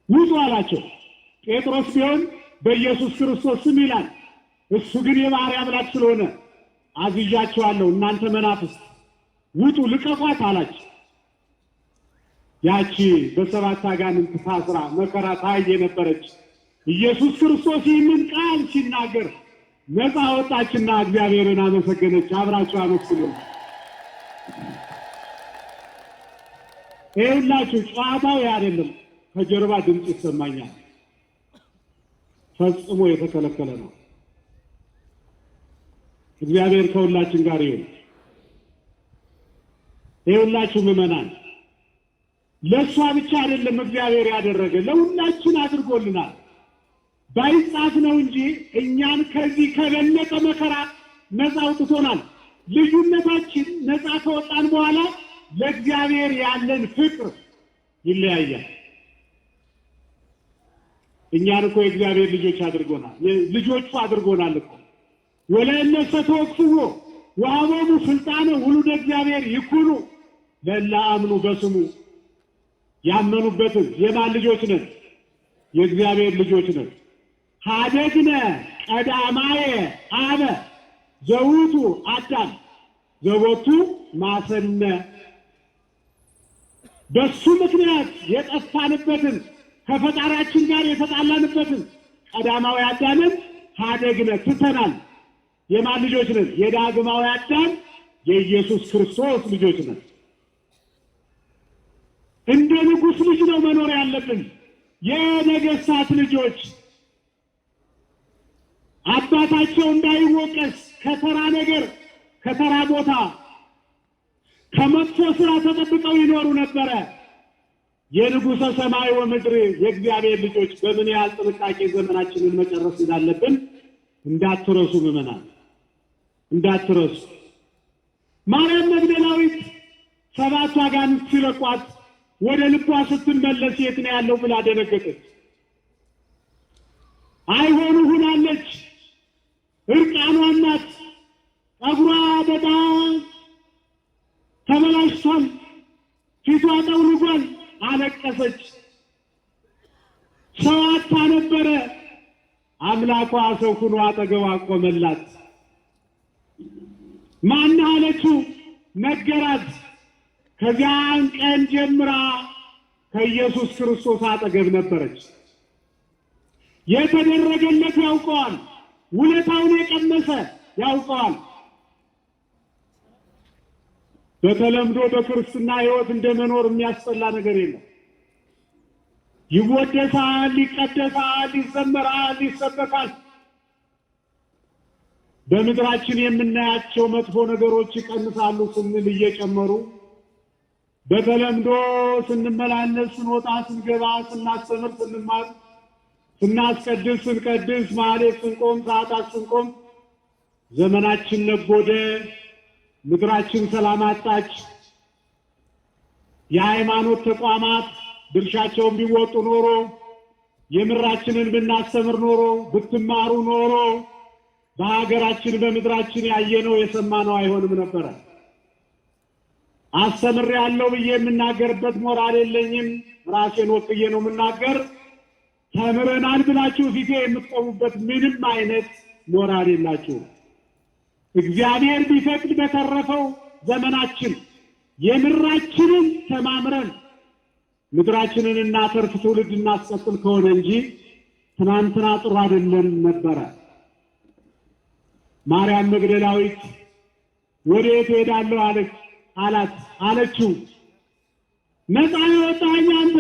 ውጡ አላቸው። ጴጥሮስ ቢሆን በኢየሱስ ክርስቶስ ስም ይላል። እሱ ግን የባሕርይ አምላክ ስለሆነ አዝዣቸዋለሁ፣ እናንተ መናፍስት ውጡ፣ ልቀቋት አላቸው። ያቺ በ7 አጋንንት ታስራ መከራ ታይ የነበረች ኢየሱስ ክርስቶስ ይህንን ቃል ሲናገር ነፃ ወጣችና እግዚአብሔርን አመሰገነች። አብራችሁ አመስግኑ። ይኸውላችሁ ጨዋታው አይደለም፣ ከጀርባ ድምፅ ይሰማኛል። ፈጽሞ የተከለከለ ነው። እግዚአብሔር ከሁላችን ጋር ይሁን። ይኸውላችሁ ምዕመናን፣ ለእሷ ብቻ አይደለም እግዚአብሔር ያደረገ፣ ለሁላችን አድርጎልናል። ባይጻፍ ነው እንጂ እኛን ከዚህ ከበለጠ መከራ ነፃ አውጥቶናል። ልዩነታችን ነፃ ከወጣን በኋላ ለእግዚአብሔር ያለን ፍቅር ይለያያል። እኛን እኮ የእግዚአብሔር ልጆች አድርጎናል፣ ልጆቹ አድርጎናል እኮ። ወለእነሰ ተወክፍዎ ወሀቦሙ ስልጣነ ውሉደ እግዚአብሔር ይኩኑ ለእለ አምኑ በስሙ። ያመኑበትን የማን ልጆች ነን? የእግዚአብሔር ልጆች ነን። ሀደግነ ቀዳማየ አበ ዘውቱ አዳም ዘቦቱ ማሰነ። በሱ ምክንያት የጠፋንበትን ከፈጣሪያችን ጋር የተጣላንበትን ቀዳማዊ አዳምን ሀደግነ ትተናል። የማን ልጆች ነን? የዳግማዊ አዳም የኢየሱስ ክርስቶስ ልጆች ነን። እንደ ንጉሥ ልጅ ነው መኖር ያለብን። የነገሥታት ልጆች አባታቸው እንዳይወቀስ ከተራ ነገር ከተራ ቦታ ከመጥፎ ስራ ተጠብቀው ይኖሩ ነበረ። የንጉሠ ሰማይ ወምድር የእግዚአብሔር ልጆች በምን ያህል ጥንቃቄ ዘመናችንን መጨረስ እንዳለብን እንዳትረሱ ምዕመናን፣ እንዳትረሱ። ማርያም መግደላዊት ሰባቱ አጋንንት ሲለቋት ወደ ልቧ ስትመለስ የት ነው ያለው ብላ ደነገጠች። አይሆኑ ሁናለች። እርቃኗን ናት። ጠጉሯ በጣም ተበላሽቷል። ፊቷ ጠውልጓል። አለቀሰች። ሰው አጥታ ነበረ። አምላኳ ሰው ሆኖ አጠገቧ ቆመላት። ማን አለችው? ነገራት። ከዚያን ቀን ጀምራ ከኢየሱስ ክርስቶስ አጠገብ ነበረች። የተደረገለት ያውቀዋል። ውለታውን የቀመሰ ያውቀዋል። በተለምዶ በክርስትና ሕይወት እንደመኖር የሚያስጠላ ነገር የለም። ይወደሳል፣ ይቀደሳል፣ ይዘመራል፣ ይሰበካል። በምድራችን የምናያቸው መጥፎ ነገሮች ይቀንሳሉ ስንል እየጨመሩ በተለምዶ ስንመላለስ፣ ስንወጣ፣ ስንገባ፣ ስናስተምር፣ ስንማር፣ ስናስቀድስ፣ ስንቀድስ፣ ማህሌት ስንቆም፣ ሰዓታት ስንቆም ዘመናችን ነጎደ። ምድራችን ሰላም አጣች። የሃይማኖት ተቋማት ድርሻቸውን ቢወጡ ኖሮ የምራችንን ብናስተምር ኖሮ ብትማሩ ኖሮ በሀገራችን በምድራችን ያየነው የሰማነው አይሆንም ነበረ። አስተምሬያለሁ ብዬ የምናገርበት ሞራል የለኝም። ራሴን ወክዬ ነው የምናገር። ተምረናል ብላችሁ ፊቴ የምትቆሙበት ምንም አይነት ሞራል የላችሁ። እግዚአብሔር ቢፈቅድ በተረፈው ዘመናችን የምራችንን ተማምረን ምድራችንን እናተርፍ፣ ትውልድ እናስቀጥል ከሆነ እንጂ ትናንትና ጥሩ አይደለም ነበረ። ማርያም መግደላዊት ወዴት እሄዳለሁ አለችው። ነፃ የወጣኸኝ አንተ፣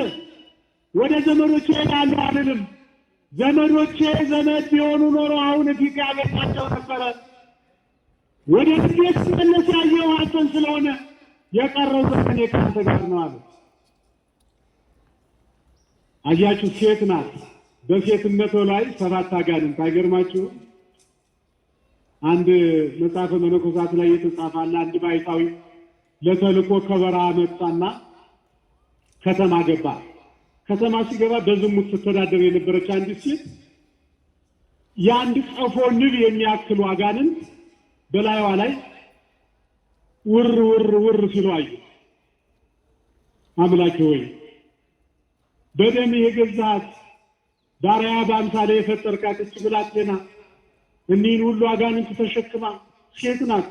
ወደ ዘመዶቼ እሄዳለሁ አልልም። ዘመዶቼ ዘመድ ቢሆኑ ኖሮ አሁን ፊት ያገኛቸው ነበረ። ወደ ቤት ስመለስ ያየው አንተን ስለሆነ የቀረው ዘመን ከአንተ ጋር ነው አለ። አያችሁ፣ ሴት ናት። በሴትነቷ ላይ 7 አጋንንት። አይገርማችሁ? አንድ መጽሐፈ መነኮሳት ላይ የተጻፈ አለ። አንድ ባይታዊ ለተልኮ ከበረሃ መጣና ከተማ ገባ። ከተማ ሲገባ በዝሙት ስትተዳደር የነበረች አንዲት ሴት የአንድ ቀፎ ንብ የሚያክሉ አጋንንት በላይዋ ላይ ውር ውር ውር ሲሉ አዩ። አምላኬ ሆይ በደም የገዛት ባሪያ በአምሳሌ የፈጠርካት እች ብላቴና እኒህን ሁሉ አጋንንት ተሸክማ ሴት ናት፣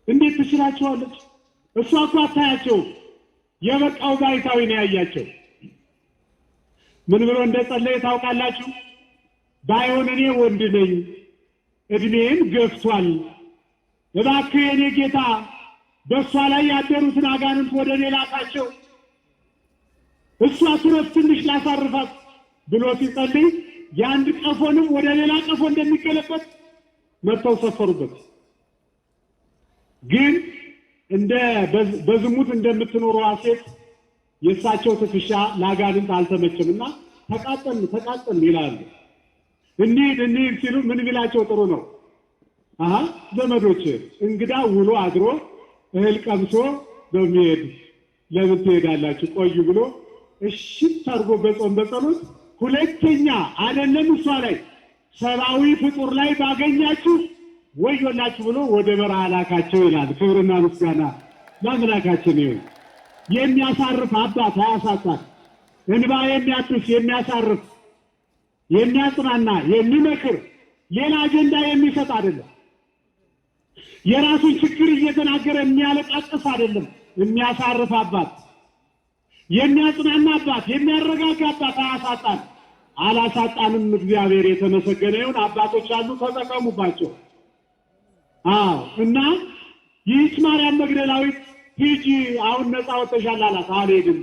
እንዴት ትችላቸዋለች? እሷ እኮ አታያቸው። የበቃው ባይታዊ ነው ያያቸው። ምን ብሎ እንደጸለየ ታውቃላችሁ? ባይሆን እኔ ወንድ ነኝ፣ እድሜን ገፍቷል፣ እባክህ የኔ ጌታ በእሷ ላይ ያደሩትን አጋንንት ወደ እኔ ላካቸው፣ እሷ ትረፍ ትንሽ ላሳርፋት ብሎ ሲጸልይ የአንድ ቀፎንም ወደ ሌላ ቀፎ እንደሚገለበት መጥተው ሰፈሩበት። ግን እንደ በዝሙት እንደምትኖረዋ ሴት የእሳቸው ትከሻ ለአጋንንት አልተመቸምና ተቃጠልን ይላሉ። እንሂድ ሲሉ ምን ቢላቸው ጥሩ ነው? ዘመዶች እንግዳ ውሎ አድሮ እህል ቀምሶ በሚሄድ ለምን ትሄዳላችሁ? ቆዩ ብሎ እሽት አድርጎ በጾም በጸሎት ሁለተኛ አይደለም እሷ ላይ ሰብአዊ ፍጡር ላይ ባገኛችሁ ወዮላችሁ ብሎ ወደ በረሃ ላካቸው ይላል። ክብርና ምስጋና ለአምላካችን ይሁን። የሚያሳርፍ አባት አያሳጣን። እንባ የሚያጥፍ የሚያሳርፍ የሚያጽናና የሚመክር ሌላ አጀንዳ የሚሰጥ አይደለም። የራሱን ችግር እየተናገረ የሚያለቃቅስ አይደለም። የሚያሳርፍ አባት፣ የሚያጽናና አባት፣ የሚያረጋጋ አባት አያሳጣን። አላሳጣንም። እግዚአብሔር የተመሰገነ ይሁን። አባቶች አሉ፣ ተጠቀሙባቸው። እና ይህች ማርያም መግደላዊት ሂጂ አሁን ነፃ ወጥተሻል አላት። አልሄድም።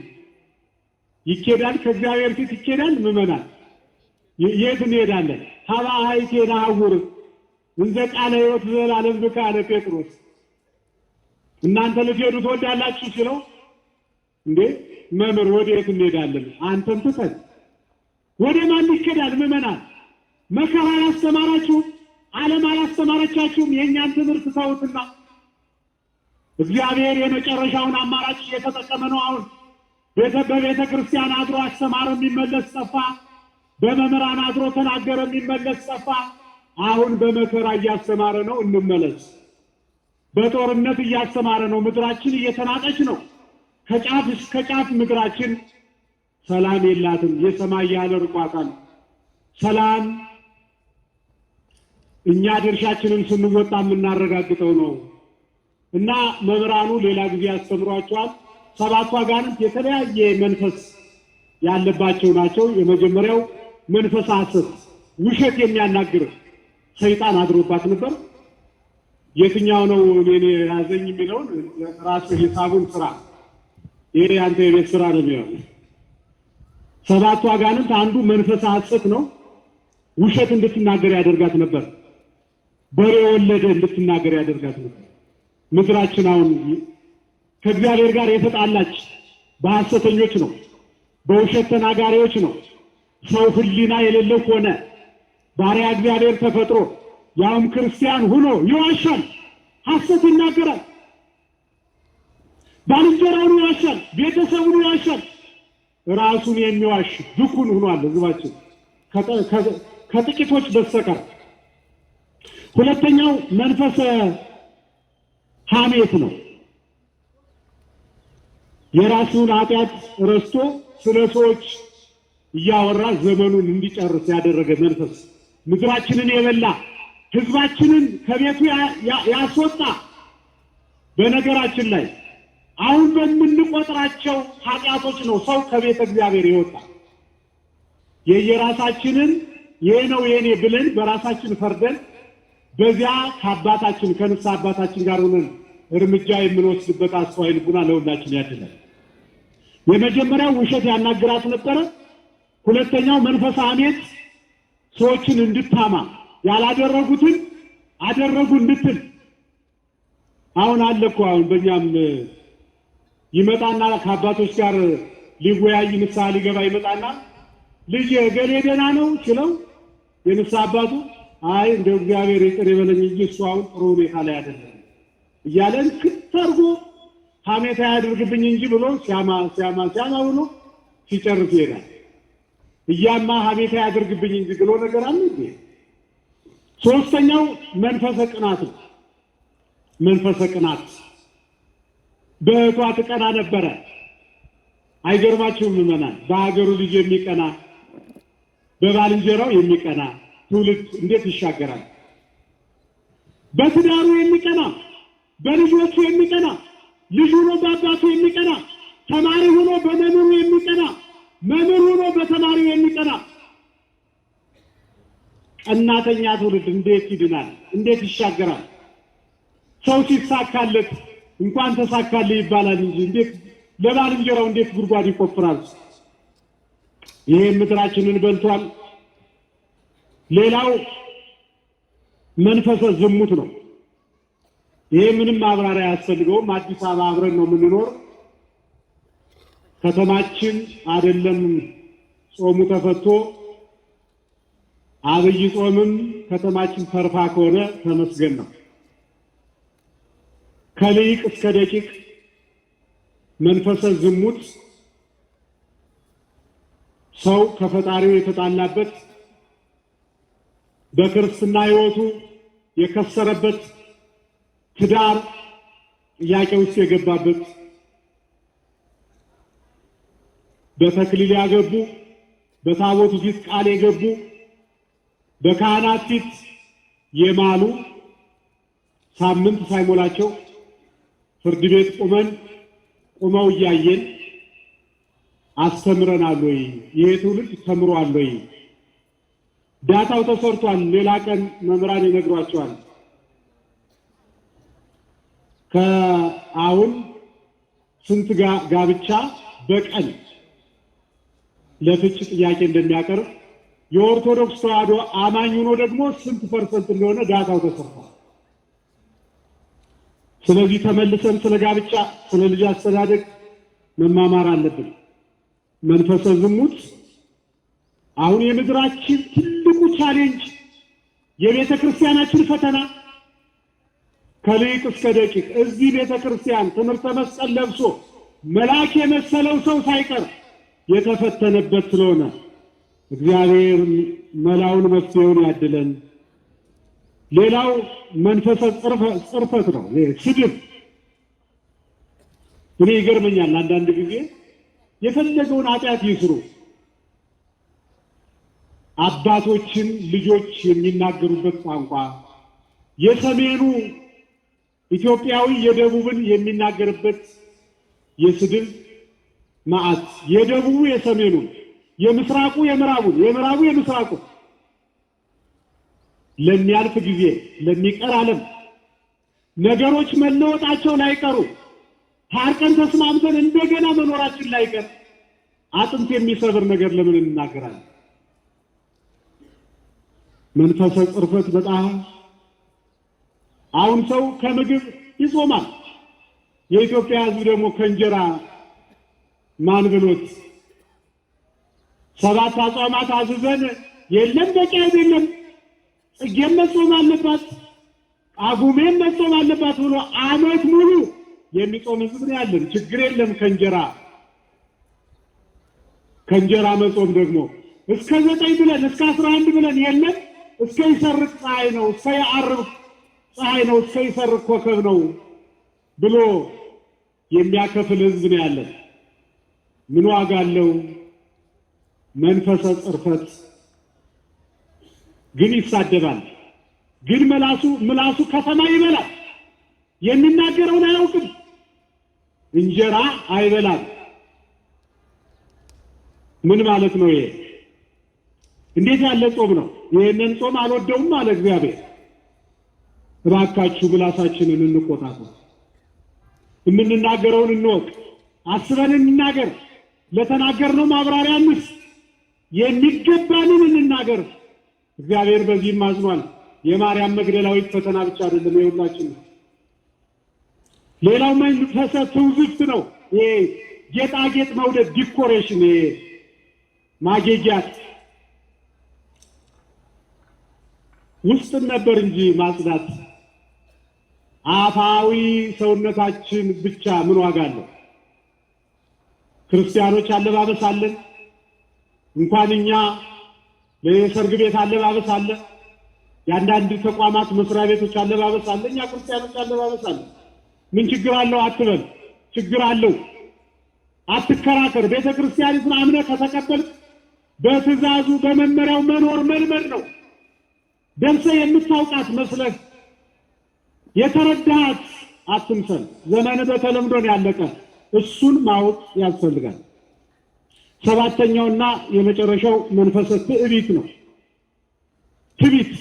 ይኬዳል፣ ከእግዚአብሔር ፊት ይኬዳል። ምዕመናን የት እንሄዳለን? ሀባ ሀይቴ ናውር እንዘ ቃለ ሕይወት ዘላለም ብከ አለ ጴጥሮስ። እናንተ ልትሄዱ ትወዳላችሁ ሲለው እንዴ መምህር ወዴት እንሄዳለን? አንተን ትተን ወደ ማን ይኬዳል? ምዕመናን መከራ ያስተማራችሁ ዓለም አላስተማረቻችሁም? የእኛን ትምህርት ተውትና እግዚአብሔር የመጨረሻውን አማራጭ እየተጠቀመ ነው። አሁን በቤተ ክርስቲያን አድሮ አስተማረ፣ የሚመለስ ጠፋ። በመምህራን አድሮ ተናገረ፣ የሚመለስ ጠፋ። አሁን በመከራ እያስተማረ ነው። እንመለስ። በጦርነት እያስተማረ ነው። ምድራችን እየተናጠች ነው። ከጫፍ እስከ ጫፍ ምድራችን ሰላም የላትም። የሰማይ ያህል ርቋታል። ሰላም እኛ ድርሻችንን ስንወጣ የምናረጋግጠው ነው እና መምህራኑ ሌላ ጊዜ ያስተምሯቸዋል። ሰባቱ አጋንንት የተለያየ መንፈስ ያለባቸው ናቸው። የመጀመሪያው መንፈስ ሐሰት፣ ውሸት የሚያናግር ሰይጣን አድሮባት ነበር። የትኛው ነው እኔን ያዘኝ የሚለውን ራሱ ሂሳቡን ስራ። ይሄ አንተ የቤት ስራ ነው የሚሆነው። ሰባቱ አጋንንት አንዱ መንፈስ ሐሰት ነው። ውሸት እንድትናገር ያደርጋት ነበር። በሬ ወለደ እንድትናገር ያደርጋት ነበር። ምድራችን አሁን ከእግዚአብሔር ጋር የተጣላች በሐሰተኞች ነው፣ በውሸት ተናጋሪዎች ነው። ሰው ሕሊና የሌለው ሆነ። ባሪያ እግዚአብሔር ተፈጥሮ ያውም ክርስቲያን ሆኖ ይዋሻል፣ ሐሰት ይናገራል፣ ባልንጀራውን ይዋሻል፣ ቤተሰቡን ይዋሻል። ራሱን የሚዋሽ ድኩን ሆኗል ሕዝባችን ከጥቂቶች በስተቀር። ሁለተኛው መንፈሰ ሐሜት ነው። የራሱን ኃጢአት ረስቶ ስለ ሰዎች እያወራ ዘመኑን እንዲጨርስ ያደረገ መንፈስ፣ ምድራችንን የበላ ሕዝባችንን ከቤቱ ያስወጣ። በነገራችን ላይ አሁን በምንቆጥራቸው ኃጢአቶች ነው ሰው ከቤተ እግዚአብሔር ይወጣ። የየራሳችንን ይሄ ነው የኔ ብለን በራሳችን ፈርደን በዚያ ከአባታችን ከንስሐ አባታችን ጋር ሆነን እርምጃ የምንወስድበት አስተዋይ ልቡና ለሁላችን ያድላል። የመጀመሪያው ውሸት ያናግራት ነበረ። ሁለተኛው መንፈስ ሐሜት ሰዎችን እንድታማ ያላደረጉትን አደረጉ እንድትል። አሁን አለ እኮ አሁን በእኛም ይመጣና ከአባቶች ጋር ሊወያይ ንስሐ ሊገባ ይመጣና ልጅ ገሌ ደህና ነው ሲለው የንስሐ አባቱ አይ እንደው እግዚአብሔር ይቅር ይበለኝ እንጂ እሱ አሁን ጥሩ ሁኔታ ላይ አይደለም እያለን ክትርጎ ሐሜት ያድርግብኝ እንጂ ብሎ ሲያማ ብሎ ሲጨርስ ይሄዳል። እያማ ሐሜት ያድርግብኝ እንጂ ብሎ ነገር አለ እንዴ? ሶስተኛው መንፈሰ ቅናት ነው። መንፈሰ ቅናት በእቷ ትቀና ነበረ። አይገርማችሁም ምዕመናን? በሀገሩ ልጅ የሚቀና በባልንጀራው የሚቀና ትውልድ እንዴት ይሻገራል? በትዳሩ የሚቀና፣ በልጆቹ የሚቀና፣ ልጅ ሆኖ በአባቱ የሚቀና፣ ተማሪ ሆኖ በመምህሩ የሚቀና፣ መምህር ሆኖ በተማሪው የሚቀና ቀናተኛ ትውልድ እንዴት ይድናል? እንዴት ይሻገራል? ሰው ሲሳካለት እንኳን ተሳካልህ ይባላል እንጂ እንዴት ለባልንጀራው እንዴት ጉድጓድ ይቆፍራል? ይሄ ምድራችንን በልቷል። ሌላው መንፈሰ ዝሙት ነው። ይሄ ምንም ማብራሪያ አያስፈልገውም። አዲስ አበባ አብረን ነው የምንኖር። ከተማችን አይደለም ጾሙ ተፈቶ አብይ ጾምም ከተማችን ተርፋ ከሆነ ተመስገን ነው። ከሊቅ እስከ ደቂቅ መንፈሰ ዝሙት ሰው ከፈጣሪው የተጣላበት በክርስትና ሕይወቱ የከሰረበት ትዳር ጥያቄ ውስጥ የገባበት በተክሊል ያገቡ በታቦቱ ፊት ቃል የገቡ በካህናት ፊት የማሉ ሳምንት ሳይሞላቸው ፍርድ ቤት ቁመው እያየን አስተምረናል ወይ? ይሄ ትውልድ ተምሯል ወይ? ዳታው ተሰርቷል። ሌላ ቀን መምህራን ይነግሯቸዋል። ከአሁን ስንት ጋብቻ በቀን ለፍች ጥያቄ እንደሚያቀርብ የኦርቶዶክስ ተዋሕዶ አማኝ ሆኖ ደግሞ ስንት ፐርሰንት እንደሆነ ዳታው ተሰርቷል። ስለዚህ ተመልሰን ስለ ጋብቻ፣ ስለ ልጅ አስተዳደግ መማማር አለብን። መንፈሰ ዝሙት አሁን የምድራችን ትልቁ ቻሌንጅ፣ የቤተ ክርስቲያናችን ፈተና ከሊቅ እስከ ደቂቅ እዚህ ቤተ ክርስቲያን ትምህርተ መስቀል ለብሶ መልአክ የመሰለው ሰው ሳይቀር የተፈተነበት ስለሆነ እግዚአብሔር መላውን መፍትሄውን ያድለን። ሌላው መንፈሰ ጽርፈት ነው፣ ስድብ። እኔ ይገርመኛል አንዳንድ ጊዜ የፈለገውን ኃጢአት ይስሩ አባቶችን ልጆች የሚናገሩበት ቋንቋ የሰሜኑ ኢትዮጵያዊ የደቡብን የሚናገርበት የስድብ ማዕት፣ የደቡቡ የሰሜኑን፣ የምስራቁ የምዕራቡን፣ የምዕራቡ የምስራቁ ለሚያልፍ ጊዜ ለሚቀር ዓለም ነገሮች መለወጣቸው ላይቀሩ ታርቀን ተስማምተን እንደገና መኖራችን ላይቀር አጥንት የሚሰብር ነገር ለምን እንናገራለን? መንፈሰ ጽርፈት በጣም አሁን ሰው ከምግብ ይጾማል። የኢትዮጵያ ሕዝብ ደግሞ ከእንጀራ ማን ብሎት 7 አጽዋማት አዝዘን የለም በቂ አይደለም ጽጌም መጾም አለባት ጳጉሜም መጾም አለባት ብሎ ዓመት ሙሉ የሚጾም ሕዝብ ነው ያለን። ችግር የለም ከእንጀራ መጾም ደግሞ እስከ 9 ብለን እስከ 11 ብለን የለም እስከ ይሰርቅ ፀሐይ ነው፣ እስከ ያዕርብ ፀሐይ ነው፣ እስከ ይሰርቅ ኮከብ ነው ብሎ የሚያከፍል ሕዝብ ነው ያለን። ምን ዋጋ አለው? መንፈሰ ጽርፈት ግን ይሳደባል፣ ግን ምላሱ ከተማ ይበላል። የሚናገረውን አያውቅም፣ እንጀራ አይበላም። ምን ማለት ነው ይሄ? እንዴት ያለ ጾም ነው? ይሄንን ጾም አልወደውም አለ እግዚአብሔር። እባካችሁ ምላሳችንን እንቆጣጠር፣ የምንናገረውን እንወቅ፣ አስበን እንናገር፣ ለተናገርነው ማብራሪያ እንስጥ፣ የሚገባንን እንናገር። እግዚአብሔር በዚህም አዝኗል። የማርያም መግደላዊት ፈተና ብቻ አይደለም የሁላችን ነው። ሌላው መንፈሰ ትውዝፍት ነው። ይሄ ጌጣጌጥ መውደድ፣ ዲኮሬሽን፣ ይሄ ማጌጊያት ውስጥን ነበር እንጂ ማጽዳት። አፋዊ ሰውነታችን ብቻ ምን ዋጋ አለው? ክርስቲያኖች አለባበስ አለን። እንኳን እኛ ለሰርግ ቤት አለባበስ አለ፣ የአንዳንድ ተቋማት መስሪያ ቤቶች አለባበስ አለ፣ እኛ ክርስቲያኖች አለባበስ አለ። ምን ችግር አለው አትበል፣ ችግር አለው አትከራከር። ቤተ ክርስቲያኒቱን አምነህ ከተቀበልክ በትእዛዙ በመመሪያው መኖር መልመድ ነው። ደርሰህ የምታውቃት መስለህ የተረዳሃት አትምሰል። ዘመን በተለምዶ ነው ያለቀ። እሱን ማወቅ ያስፈልጋል። ሰባተኛውና የመጨረሻው መንፈሰ ትዕቢት ነው። ትዕቢት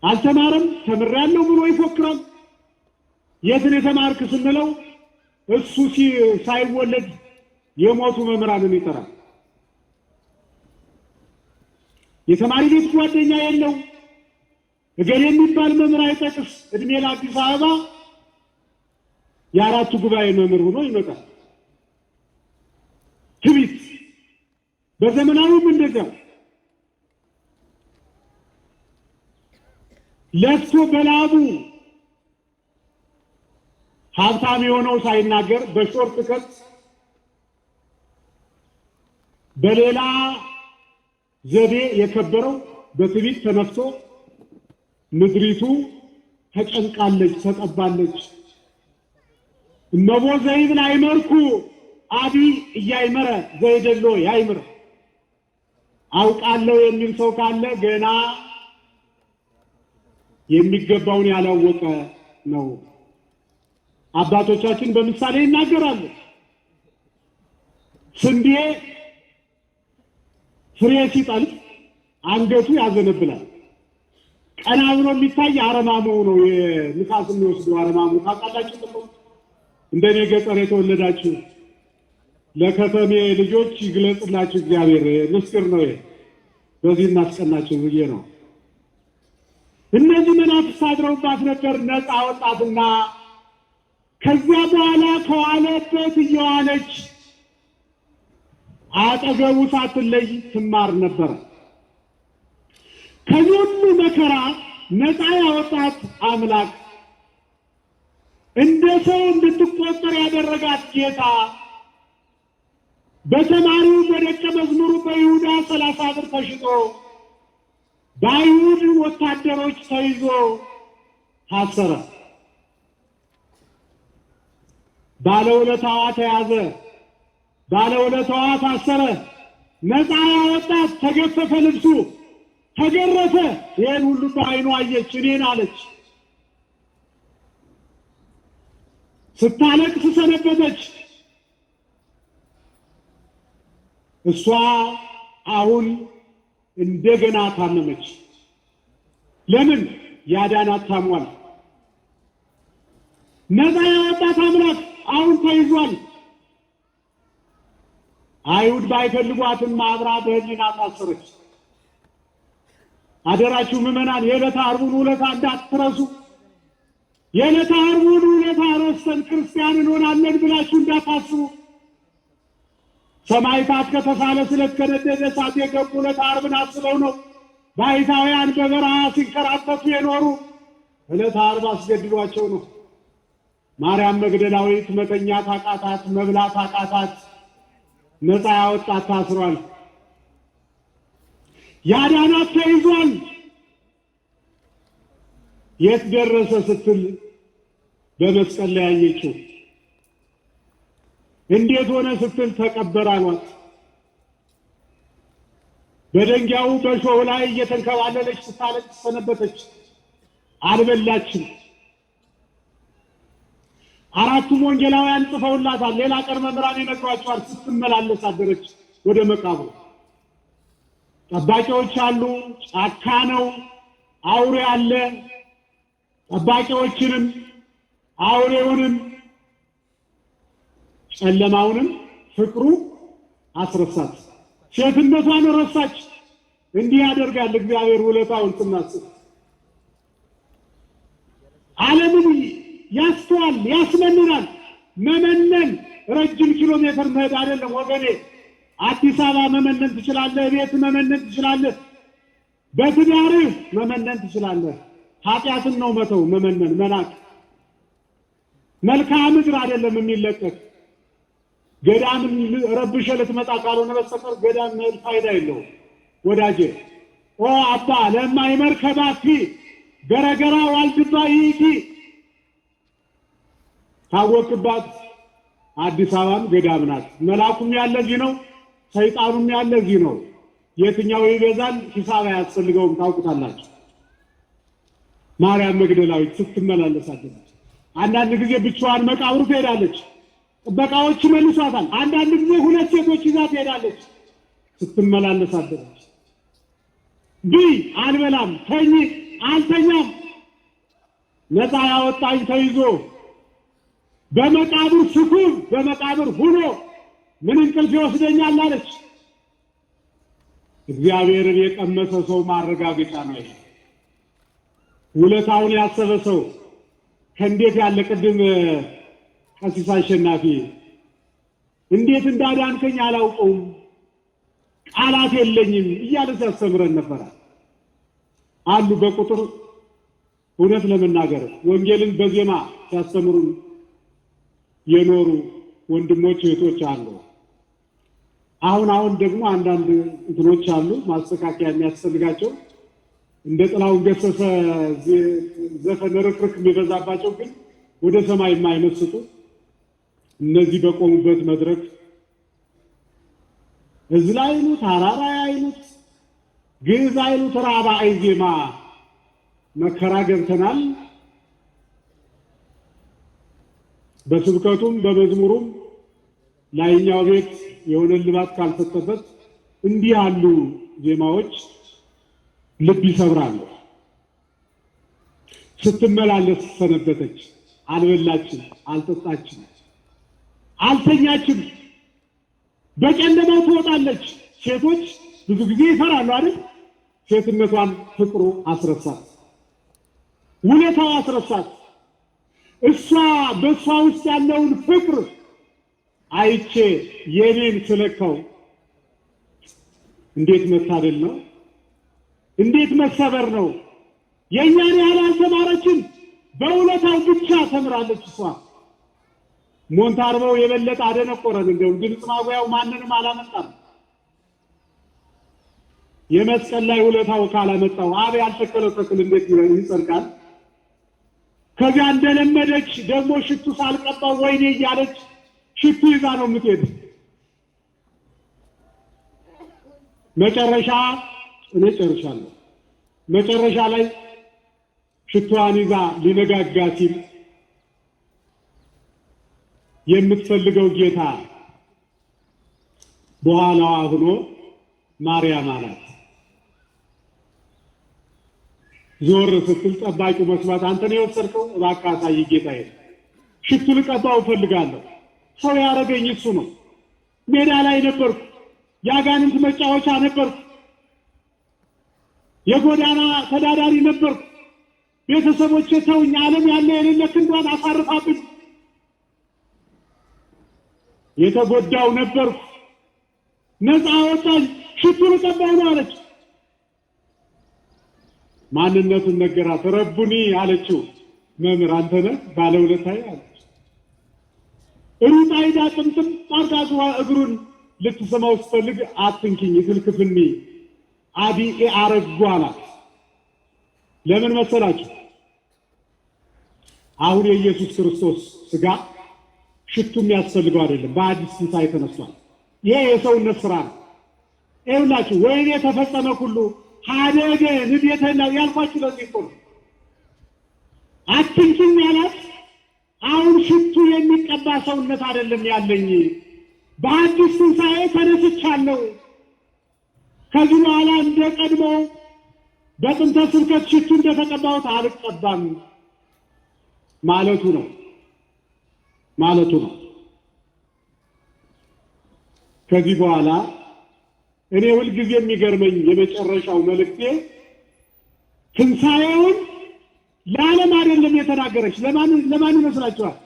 አልተማረም ተምሬያለሁ ብሎ ይፎክራል። የትን የተማርክ ስንለው እሱ ሳይወለድ የሞቱ መምህራንን ይጠራል። የተማሪ ቤት ጓደኛ የለው፣ እገሌ የሚባል መምህር አይጠቅስ። እድሜ ለአዲስ አበባ የአራቱ ጉባኤ መምህር ሆኖ ይመጣል። ትዕቢት በዘመናዊም እንደዚያው ለፍቶ በላቡ ሀብታም የሆነው ሳይናገር በሾርት ከት በሌላ ዘዴ የከበረው በትዕቢት ተነፍቶ ምድሪቱ ተጨንቃለች፣ ተጠባለች። እመቦ ዘይብል አይመርኩ አቢ እያይመረ ዘይደሎ ያይምር። አውቃለሁ የሚል ሰው ካለ ገና የሚገባውን ያላወቀ ነው። አባቶቻችን በምሳሌ ይናገራሉ። ስንዴ ፍሬ ሲጠልቅ አንገቱ ያዘነብላል። ቀና ብሎ የሚታይ አረማሙ ነው። የንፋስ የሚወስደው አረማሙ ታውቃላችሁ። እንደኔ ገጠር የተወለዳችሁ ለከተሜ ልጆች ይግለጽላችሁ እግዚአብሔር። ምስጢር ነው ይሄ። በዚህ እናስቀናችሁ ብዬ ነው። እነዚህ መናፍስት አድረውባት ነበር። ነፃ ወጣትና ከዚያ በኋላ ከዋለበት እየዋለች አጠገቡ ሳትለይ ትማር ነበር። ከዚህ ሁሉ መከራ ነፃ ያወጣት አምላክ እንደ ሰው እንድትቆጠር ያደረጋት ጌታ በተማሪው በደቀ መዝሙሩ በይሁዳ 30 ብር ተሽጦ በአይሁድ ወታደሮች ተይዞ ታሰረ። ባለውለታዋ ተያዘ፣ ባለውለታዋ ታሰረ። ነፃ ያወጣት ተገፈፈ፣ ልብሱ ተገረፈ። ይህን ሁሉ በዓይኗ አየች፣ እኔን አለች። ስታለቅስ ሰነበተች። እሷ አሁን እንደገና ታመመች። ለምን? ያዳናት ታሟል። ነፃ ያወጣት አምላክ አሁን ተይዟል። አይሁድ ባይፈልጓትም አብራ በሕሊና ታሰረች። አደራችሁ ምዕመናን፣ የዕለተ ዓርቡን ውለታ እንዳትረሱ። የዕለተ ዓርቡን ውለታ ረስተን ክርስቲያን እንሆናለን ብላችሁ እንዳታስቡ። ሰማዕታት ከተሳለ ስለት ከነደደ እሳት የገቡ ዕለተ ዓርብን አስበው ነው። ባሕታውያን በበረሃ ሲንከራተቱ የኖሩ ዕለተ ዓርብ አስገድዷቸው ነው። ማርያም መግደላዊት መተኛት አቃታት፣ መብላት አቃታት። ነፃ ያወጣት ታስሯል። ያዳናት ተይዟል። የት ደረሰ ስትል በመስቀል ላይ ያየችው። እንዴት ሆነ ስትል ተቀበረ አሏት። በደንጊያው በሾህ ላይ እየተንከባለለች ስታለቅስ ሰነበተች። አልበላችም። አራቱም ወንጌላውያን ጽፈውላታል። ሌላ ቀን መምህራን ይነግሯቸዋል። ስትመላለስ አደረች ወደ መቃብሩ። ጠባቂዎች አሉ። ጫካ ነው። አውሬ አለ። ጠባቂዎችንም አውሬውንም ጨለማውንም ፍቅሩ አስረሳት። ሴትነቷን ረሳች። እንዲህ ያደርጋል እግዚአብሔር ውለታውን ስናስብ። ዓለምን ያስተዋል፣ ያስመንናል። መመነን ረጅም ኪሎ ሜትር መሄድ አይደለም ወገኔ። አዲስ አበባ መመነን ትችላለህ። ቤት መመነን ትችላለህ። በትዳርህ መመነን ትችላለህ። ኃጢአትን ነው መተው፣ መመነን፣ መናቅ። መልክዓ ምድር አይደለም የሚለቀቅ። ገዳምን ረብሸ ልትመጣ ካልሆነ በስተቀር ገዳም መሄድ ፋይዳ የለውም ወዳጄ። ኦ አባ ለማይመር ከባቲ ገረገራ ዋልድባ ይእቲ። ታወቅባት አዲስ አበባም ገዳም ናት። መልአኩም ያለ እዚህ ነው፣ ሰይጣኑም ያለ እዚህ ነው። የትኛው ይበዛል? ሂሳብ አያስፈልገውም። ታውቁታላችሁ። ማርያም መግደላዊት ስትመላለስ አደረች። አንዳንድ ጊዜ ብቻዋን መቃብሩ ትሄዳለች፣ ጥበቃዎች ይመልሷታል። አንዳንድ ጊዜ ሁለት ሴቶች ይዛ ትሄዳለች። ስትመላለስ አደረች። ብይ አልበላም፣ ተኝ አልተኛም። ነፃ ያወጣኝ ተይዞ በመቃብር ስኩብ በመቃብር ሁኖ ምን እንቅልፍ ይወስደኛል አለች። እግዚአብሔርን የቀመሰ ሰው ማረጋገጫ ነው። ውለታውን ያሰበ ሰው ከእንዴት ያለ ቅድም ቀሲስ አሸናፊ እንዴት እንዳዳንከኝ አላውቀውም፣ ቃላት የለኝም እያለ ሲያስተምረን ነበር አሉ። በቁጥር እውነት ለመናገር ወንጌልን በዜማ ሲያስተምሩን የኖሩ ወንድሞች እህቶች አሉ። አሁን ደግሞ አንዳንድ እንትኖች አሉ ማስተካከያ የሚያስፈልጋቸው እንደ ጥላሁን ገሰሰ ዘፈን ርክርክ የሚበዛባቸው ግን ወደ ሰማይ የማይመስጡ እነዚህ በቆሙበት መድረክ እዝል አይሉት ሐራራ አይሉት ግዕዝ አይሉት ራብዓይ ዜማ መከራ ገብተናል። በስብከቱም በመዝሙሩም ላይኛው ቤት የሆነ ልባት ካልተሰጠበት እንዲህ ያሉ ዜማዎች ልብ ይሰብራሉ። ስትመላለስ ሰነበተች። አልበላችም፣ አልጠጣችም። አልተኛችም። በጨለማው ትወጣለች። ሴቶች ብዙ ጊዜ ይፈራሉ አይደል? ሴትነቷን ፍቅሩ አስረሳት፣ ውለታው አስረሳት። እሷ በእሷ ውስጥ ያለውን ፍቅር አይቼ የኔን ስለካው እንዴት መታደል ነው! እንዴት መሰበር ነው! የእኛን ያህል አልተማረችም፣ በውለታው ብቻ ተምራለች። እሷ ሞንታርቦው የበለጠ አደነቆረን። እንደውም ድምፅ ማጉያው ማንንም አላመጣም። የመስቀል ላይ ውለታው ካላመጣው አብ ያልተከለው ተክል እንዴት ይጸድቃል? ከዚያ እንደለመደች ደግሞ ሽቱ ሳልቀባው ወይኔ እያለች ሽቱ ይዛ ነው የምትሄድ። መጨረሻ እኔ ጨርሻለሁ። መጨረሻ ላይ ሽቷን ይዛ ሊነጋጋ ሲል የምትፈልገው ጌታ በኋላዋ ሆኖ ማርያም አላት። ዞር ስትል ጠባቂው መስማት አንተ ነው የወሰድከው? እባክህ አሳይ ጌታዬ፣ ሽቱ ልቀባው እፈልጋለሁ። ሰው ያረገኝ እሱ ነው። ሜዳ ላይ ነበርኩ፣ የአጋንንት መጫወቻ ነበርኩ፣ የጎዳና ተዳዳሪ ነበርኩ። ቤተሰቦቼ ተውኝ፣ ዓለም ያለ የሌለ ክንዷን አሳርፋብኝ። የተጎዳው ነበርኩ፣ ነፃ አወጣኝ፣ ሽቱ ልቀባው ነው አለች። ማንነቱን ነገራት። ረቡኒ አለችው። መምህር አንተ ነህ ባለውለታዬ አለች። ሩጣ ሄዳ ጥምጥም አርጋዟ እግሩን ልትሰማው ስትፈልግ አትንኪኝ ትልክፍኒ አዲኤ አረጉ አላት። ለምን መሰላችሁ? አሁን የኢየሱስ ክርስቶስ ስጋ ሽቱ የሚያስፈልገው አይደለም። በአዲስ ትንሣኤ ተነስቷል። ይሄ የሰውነት ስራ ነው። ይኸውላችሁ ወይኔ የተፈጸመ ሁሉ ሀደገ ንዴተና ያልኳችሁ ለዚህ እኮ ነው። አትንኪኝ ያላት አሁን ሽቱ የሚቀባ ሰውነት አይደለም ያለኝ፣ በአዲስ ትንሣኤ ተነስቻለሁ። ከዚህ በኋላ እንደ ቀድሞ በጥንተ ስብከት ሽቱ እንደተቀባሁት አልቀባም ማለቱ ነው ነው። ከዚህ በኋላ እኔ ሁልጊዜ የሚገርመኝ የመጨረሻው መልእክቴ ትንሣኤውን ለዓለም አይደለም የተናገረች። ለማን ይመስላችኋል?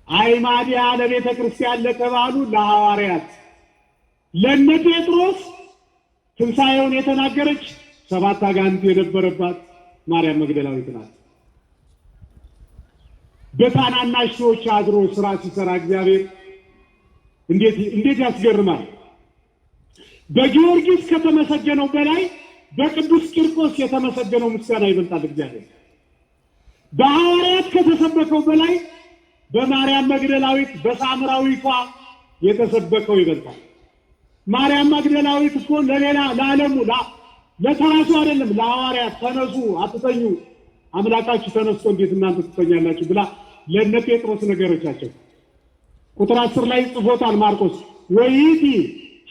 አይማዲያ ለቤተ ክርስቲያን ለተባሉ ለሐዋርያት ለነ ጴጥሮስ ትንሣኤውን የተናገረች 7 አጋንንት የነበረባት ማርያም መግደላዊት ናት። በታናናሽ ሰዎች አድሮ ስራ ሲሰራ እግዚአብሔር እንዴት ያስገርማል! በጊዮርጊስ ከተመሰገነው በላይ በቅዱስ ቂርቆስ የተመሰገነው ምስጋና ይበልጣል። እግዚአብሔር በሐዋርያት ከተሰበከው በላይ በማርያም መግደላዊት በሳምራዊቷ የተሰበከው ይበልጣል። ማርያም መግደላዊት እኮ ለሌላ ለዓለሙ ለተራሱ አይደለም፣ ለሐዋርያት ተነሱ አትተኙ፣ አምላካችሁ ተነስቶ እንዴት እናንተ ትተኛላችሁ ብላ ለነ ጴጥሮስ ነገረቻቸው። ቁጥር 10 ላይ ጽፎታል ማርቆስ። ወይቲ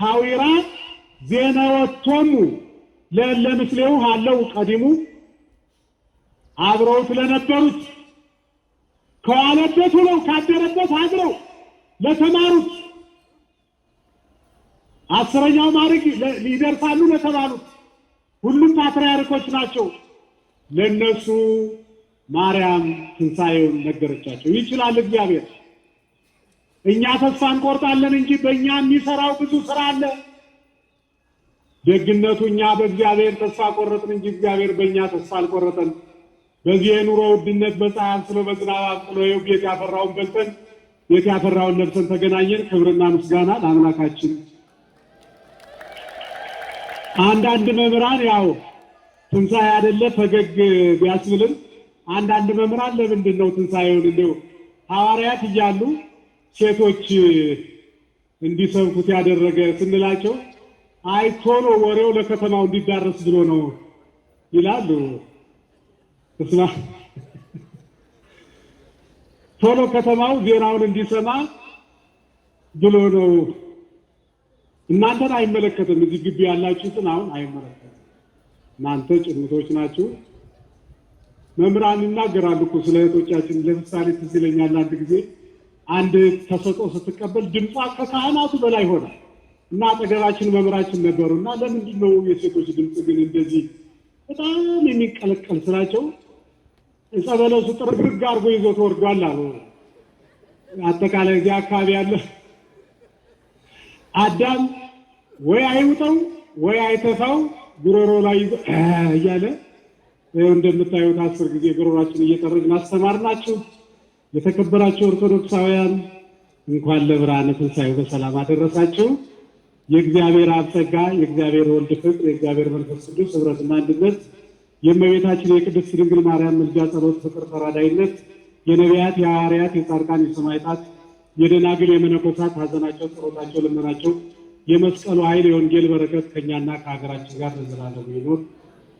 ሐዊራ ዜናወቶሙ ለእለ ምስሌው አለው ቀዲሙ፣ አብረውት ለነበሩት ከዋለበት ውለው ካደረበት አድረው ለተማሩት 10ኛው ማዕረግ ሊደርሳሉ ለተባሉት ሁሉም ፓትርያርኮች ናቸው። ለነሱ ማርያም ትንሣኤውን ነገረቻቸው። ይችላል እግዚአብሔር። እኛ ተስፋ እንቆርጣለን እንጂ በእኛ የሚሰራው ብዙ ስራ አለ። ደግነቱ እኛ በእግዚአብሔር ተስፋ ቆረጥን እንጂ እግዚአብሔር በእኛ ተስፋ አልቆረጠን። በዚህ የኑሮ ውድነት በፀሐይ አንስሎ በዝናብ አብቅሎ ይኸው ቤት ያፈራውን በልተን ቤት ያፈራውን ለብሰን ተገናኘን። ክብርና ምስጋና ለአምላካችን። አንዳንድ መምህራን ያው ትንሣኤ አይደለ ፈገግ ቢያስብልን፣ አንዳንድ መምህራን ለምንድን ነው ትንሣኤውን እንደው ሐዋርያት እያሉ ሴቶች እንዲሰብኩት ያደረገ ስንላቸው አይ ቶሎ ወሬው ለከተማው እንዲዳረስ ብሎ ነው ይላሉ። ቶሎ ከተማው ዜናውን እንዲሰማ ብሎ ነው። እናንተን አይመለከትም። እዚህ ግቢ ያላችሁትን አሁን አይመለከትም። እናንተ ጭምቶች ናችሁ። መምህራን ይናገራሉ እኮ ስለ እህቶቻችን። ለምሳሌ ትዝ ይለኛል አንድ ጊዜ አንድ ተሰጥኦ ስትቀበል ድምጿ ከካህናቱ በላይ ሆነ እና አጠገባችን መምህራችን ነበሩና ለምንድን ነው የሴቶች ድምፅ ግን እንደዚህ በጣም የሚቀለቀል ስላቸው ጸበለሱ ጥርግርግ አድርጎ ይዞ ተወርዷል አሉ። አጠቃላይ እዚህ አካባቢ ያለ አዳም ወይ አይውጠው ወይ አይተፋው ጉሮሮ ላይ እያለ እንደምታዩት 10 ጊዜ ጉሮሯችን እየጠረግን አስተማርናችሁ። የተከበራችሁ ኦርቶዶክሳውያን እንኳን ለብርሃነ ትንሣኤው በሰላም አደረሳችሁ። የእግዚአብሔር አብ ጸጋ፣ የእግዚአብሔር ወልድ ፍቅር፣ የእግዚአብሔር መንፈስ ቅዱስ ኅብረትና አንድነት፣ የእመቤታችን የቅድስት ድንግል ማርያም ምልጃ፣ ጸሎት፣ ፍቅር፣ ተራዳይነት፣ የነቢያት፣ የሐዋርያት፣ የጻድቃን፣ የሰማዕታት፣ የደናግል፣ የመነኮሳት ሐዘናቸው፣ ጸሎታቸው፣ ልመናቸው፣ የመስቀሉ ኃይል፣ የወንጌል በረከት ከእኛና ከሀገራችን ጋር ለዘላለሙ ይኖር።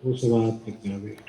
ወስብሐት ለእግዚአብሔር።